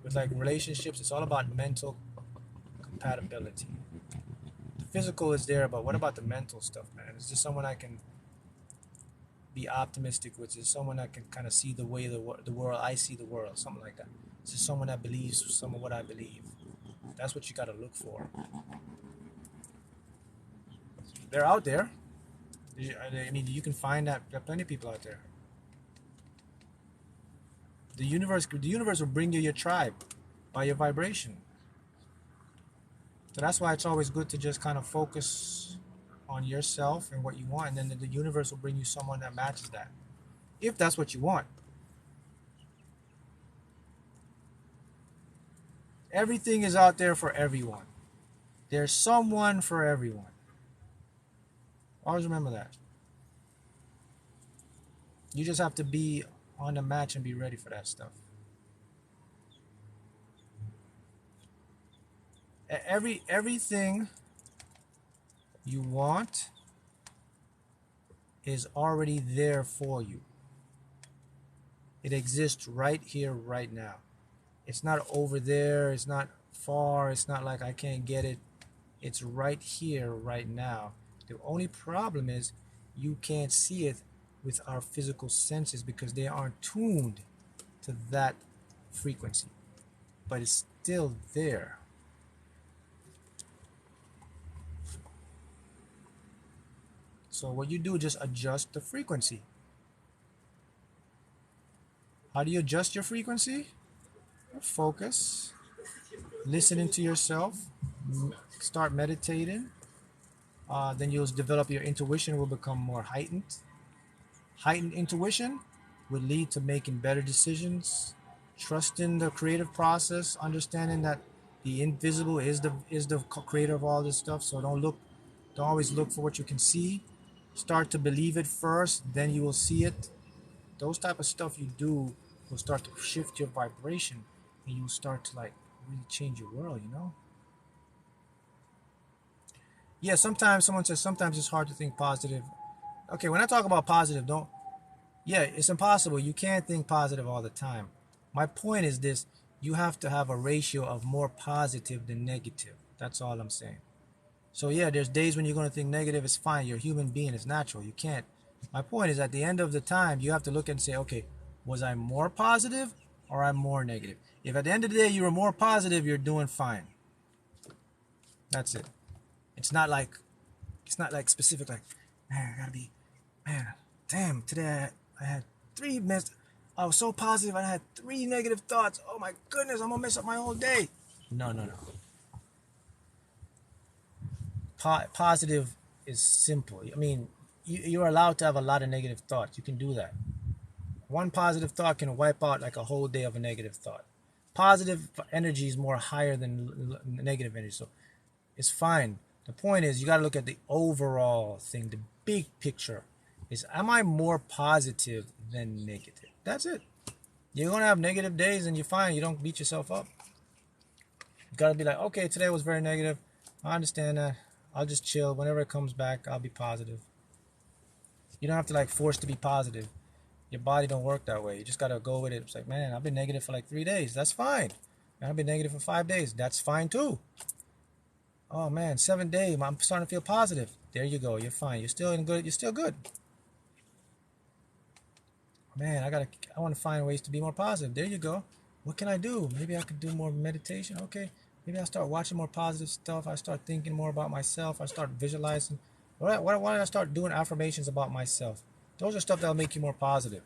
Speaker 1: With like relationships, it's all about mental compatibility. The physical is there, but what about the mental stuff, man? Is this someone I can be optimistic with? Is someone that can kind of see the way the world I see the world, something like that? Is this someone that believes some of what I believe? That's what you gotta look for. They're out there. I mean, you can find that there are plenty of people out there. The universe will bring you your tribe by your vibration. So that's why it's always good to just kind of focus on yourself and what you want, and then the universe will bring you someone that matches that, if that's what you want. Everything is out there for everyone. There's someone for everyone. Always remember that. You just have to be on the match and be ready for that stuff. Everything you want is already there for you. It exists right here, right now. It's not over there. It's not far. It's not like I can't get it. It's right here, right now. The only problem is you can't see it with our physical senses because they aren't tuned to that frequency. But it's still there. So what you do, just adjust the frequency. How do you adjust your frequency? Focus, listening to yourself, start meditating. Then you'll develop your intuition will become more heightened. Heightened intuition would lead to making better decisions, trusting the creative process, understanding that the invisible is the creator of all this stuff. So don't always look for what you can see. Start to believe it first, then you will see it. Those type of stuff you do will start to shift your vibration, and you'll start to like really change your world, you know? Yeah, sometimes someone says sometimes it's hard to think positive. Okay, when I talk about positive, don't, yeah, it's impossible. You can't think positive all the time. My point is this: you have to have a ratio of more positive than negative. That's all I'm saying. So yeah, there's days when you're going to think negative. It's fine. You're a human being. It's natural. You can't. My point is, at the end of the time, you have to look and say, okay, was I more positive or I'm more negative? If at the end of the day you were more positive, you're doing fine. That's it. It's not like specific. Like, man, I gotta be, man. Damn, today I had 3 minutes. I was so positive. I had 3 negative thoughts. Oh my goodness, I'm gonna mess up my whole day. No. Positive is simple. I mean, you're allowed to have a lot of negative thoughts. You can do that. One positive thought can wipe out like a whole day of a negative thought. Positive energy is more higher than negative energy, so it's fine. The point is, you got to look at the overall thing, the big picture. Is, am I more positive than negative? That's it. You're going to have negative days and you're fine. You don't beat yourself up. You got to be like, okay, today was very negative. I understand that. I'll just chill. Whenever it comes back, I'll be positive. You don't have to like force to be positive. Your body don't work that way. You just got to go with it. It's like, man, I've been negative for like 3 days. That's fine. Man, I've been negative for 5 days. That's fine too. Oh man, 7 days. I'm starting to feel positive. There you go. You're fine. You're still in good. You're still good. Man, I want to find ways to be more positive. There you go. What can I do? Maybe I could do more meditation. Okay. Maybe I start watching more positive stuff. I start thinking more about myself. I start visualizing. Why don't I start doing affirmations about myself? Those are stuff that'll make you more positive.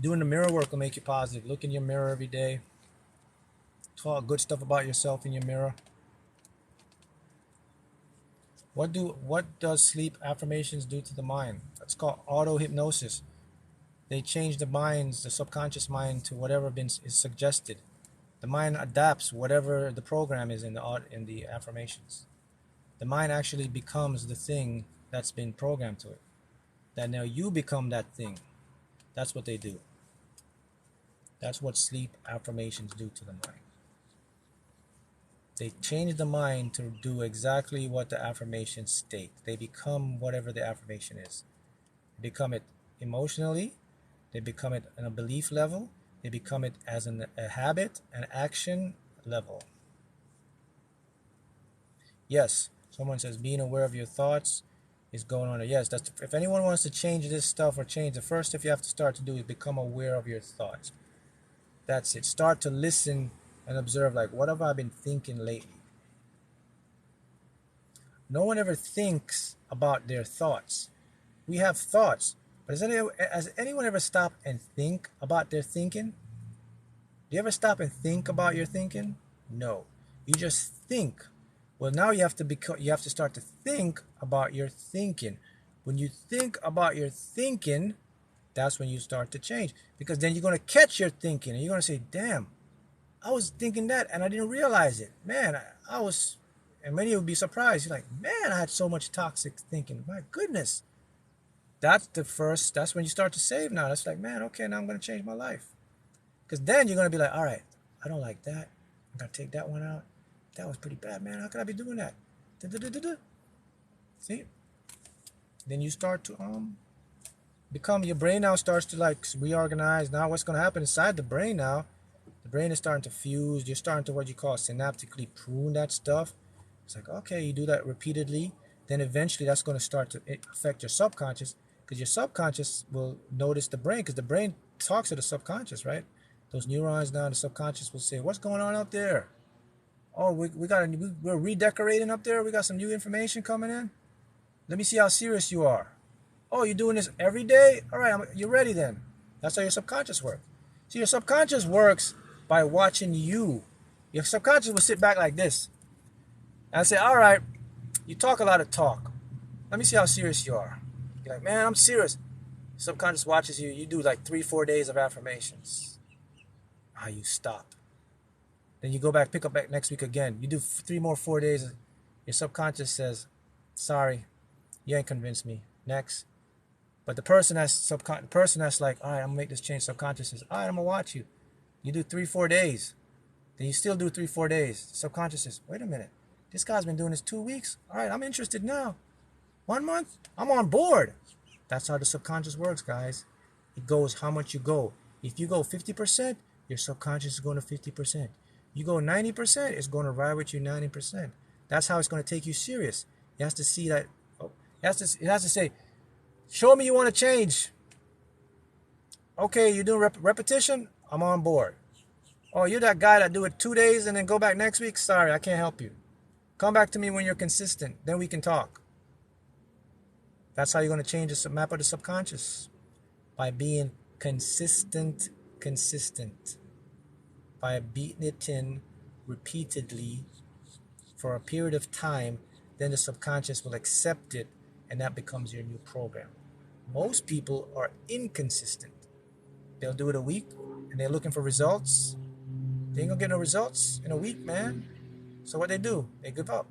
Speaker 1: Doing the mirror work will make you positive. Look in your mirror every day. Talk good stuff about yourself in your mirror. What does sleep affirmations do to the mind? That's called autohypnosis. They change the subconscious mind, to whatever is suggested. The mind adapts whatever the program is in the affirmations. The mind actually becomes the thing that's been programmed to it. That now you become that thing. That's what they do. That's what sleep affirmations do to the mind. They change the mind to do exactly what the affirmations state. They become whatever the affirmation is. They become it emotionally. They become it on a belief level. They become it as a habit, an action level. Yes, someone says being aware of your thoughts is going on. Yes, if anyone wants to change this stuff or change, the first step you have to start to do is become aware of your thoughts. That's it. Start to listen and observe, like, what have I been thinking lately? No one ever thinks about their thoughts. We have thoughts, but has anyone ever stopped and think about their thinking? Do you ever stop and think about your thinking? No. You just think. Well, now you have to start to think about your thinking. When you think about your thinking, that's when you start to change, because then you're going to catch your thinking and you're going to say, damn, I was thinking that and I didn't realize it. Man, I was, and many would be surprised. You're like, man, I had so much toxic thinking. My goodness. That's when you start to save now. That's like, man, okay, now I'm going to change my life. Because then you're going to be like, all right, I don't like that. I'm going to take that one out. That was pretty bad, man. How could I be doing that? See? Then you start to your brain now starts to like reorganize. Now what's going to happen inside the brain now? The brain is starting to fuse. You're starting to what you call synaptically prune that stuff. It's like, okay, you do that repeatedly. Then eventually that's going to start to affect your subconscious, because your subconscious will notice the brain, because the brain talks to the subconscious, right? Those neurons now in the subconscious will say, what's going on out there? Oh, we're redecorating up there. We got some new information coming in. Let me see how serious you are. Oh, you're doing this every day? All right, you're ready then. That's how your subconscious works. See, your subconscious works by watching you. Your subconscious will sit back like this and say, all right, you talk a lot of talk. Let me see how serious you are. You're like, man, I'm serious. Subconscious watches you. You do like 3-4 days of affirmations. Ah, you stop. Then you go back, pick up back next week again. You do 4 days. Your subconscious says, sorry, you ain't convinced me. Next. But the person that's like, all right, I'm gonna make this change. Subconscious says, all right, I'm gonna watch you. You do 3-4 days. Then you still do 3-4 days. Subconscious says, wait a minute. This guy's been doing this 2 weeks. All right, I'm interested now. 1 month, I'm on board. That's how the subconscious works, guys. It goes how much you go. If you go 50%, your subconscious is going to 50%. You go 90%, it's going to ride with you 90%. That's how it's going to take you serious. It has to see that. It has to say, show me you want to change. Okay, you're doing repetition? I'm on board. Oh, you're that guy that do it 2 days and then go back next week? Sorry, I can't help you. Come back to me when you're consistent. Then we can talk. That's how you're going to change the map of the subconscious. By being consistent. By beating it in repeatedly for a period of time, then the subconscious will accept it, and that becomes your new program. Most people are inconsistent. They'll do it a week, and they're looking for results. They ain't gonna get no results in a week, man. So what they do? They give up.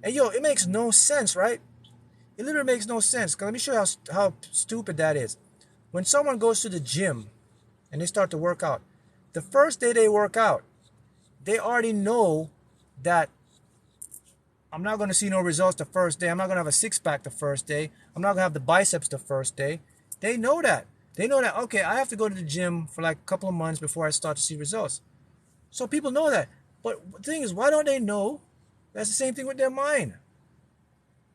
Speaker 1: And yo, it makes no sense, right? It literally makes no sense. Let me show you how stupid that is. When someone goes to the gym and they start to work out, the first day they work out, they already know that I'm not going to see no results the first day. I'm not going to have a six-pack the first day. I'm not going to have the biceps the first day. They know that. They know that, okay, I have to go to the gym for like a couple of months before I start to see results. So people know that. But the thing is, why don't they know that's the same thing with their mind?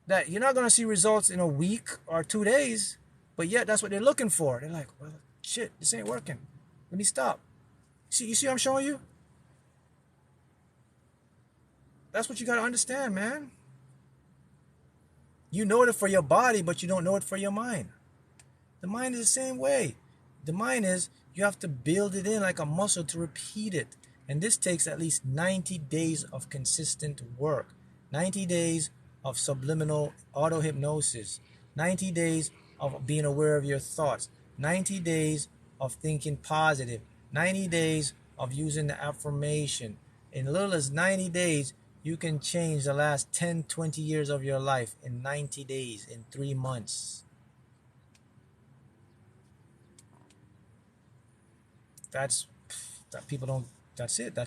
Speaker 1: That you're not going to see results in a week or 2 days, but yet that's what they're looking for. They're like, well, shit, this ain't working. Let me stop. You see what I'm showing you? That's what you got to understand, man. You know it for your body, but you don't know it for your mind. The mind is the same way. The mind is, you have to build it in like a muscle to repeat it. And this takes at least 90 days of consistent work. 90 days of subliminal autohypnosis. 90 days of being aware of your thoughts. 90 days of thinking positive. 90 days of using the affirmation. In as little as 90 days, you can change the last 10, 20 years of your life in 90 days, in 3 months. That people don't, that's it.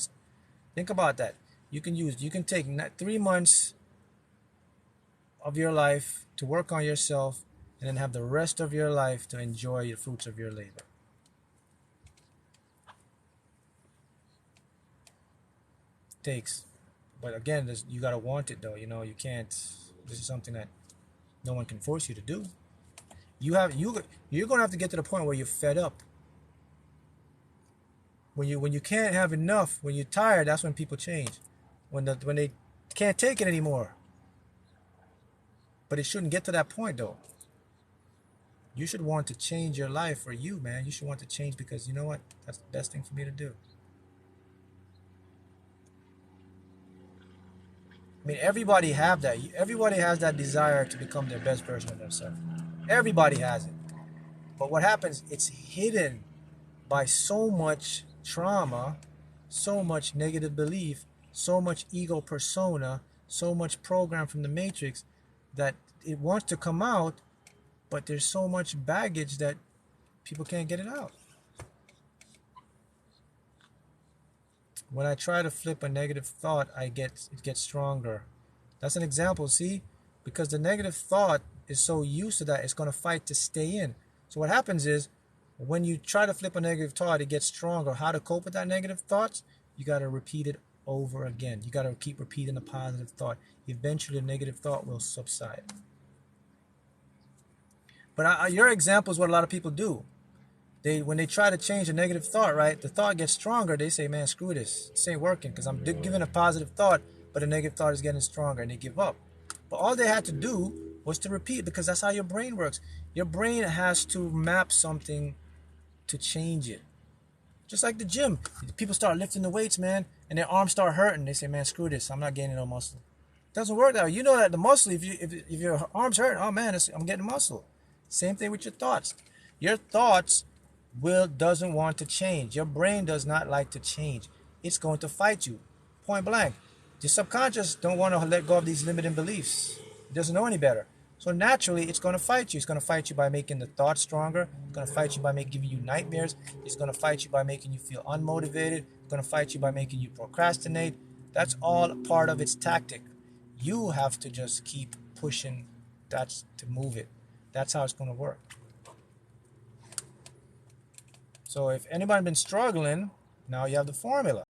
Speaker 1: Think about that. You can take 3 months of your life to work on yourself and then have the rest of your life to enjoy the fruits of your labor. Takes. But again, you got to want it though. You can't, this is something that no one can force you to do. You're going to have to get to the point where you're fed up. When you can't have enough, when you're tired, that's when people change. When they can't take it anymore. But it shouldn't get to that point though. You should want to change your life for you, man. You should want to change because you know what? That's the best thing for me to do. I mean, everybody have that. Everybody has that desire to become their best version of themselves. Everybody has it. But what happens, it's hidden by so much trauma, so much negative belief, so much ego persona, so much program from the matrix that it wants to come out, but there's so much baggage that people can't get it out. When I try to flip a negative thought, it gets stronger. That's an example, see? Because the negative thought is so used to that, it's going to fight to stay in. So what happens is, when you try to flip a negative thought, it gets stronger. How to cope with that negative thoughts? You got to repeat it over again. You got to keep repeating the positive thought. Eventually, the negative thought will subside. But your example is what a lot of people do. when they try to change a negative thought, right, the thought gets stronger. They say, man, screw this ain't working, because I'm giving a positive thought, but the negative thought is getting stronger, and they give up. But all they had to do was to repeat, because that's how your brain works. Your brain has to map something to change it. Just like the gym, people start lifting the weights, man, and their arms start hurting. They say, man, screw this, I'm not gaining no muscle. It doesn't work that way. You know that the muscle, if your arms hurt, oh man, I'm getting muscle. Same thing with your thoughts. Your thoughts doesn't want to change. Your brain does not like to change. It's going to fight you, point blank. The subconscious don't want to let go of these limiting beliefs. It doesn't know any better. So naturally, it's going to fight you. It's going to fight you by making the thoughts stronger. It's going to fight you by giving you nightmares. It's going to fight you by making you feel unmotivated. It's going to fight you by making you procrastinate. That's all part of its tactic. You have to just keep pushing that to move it. That's how it's going to work. So if anybody's been struggling, now you have the formula.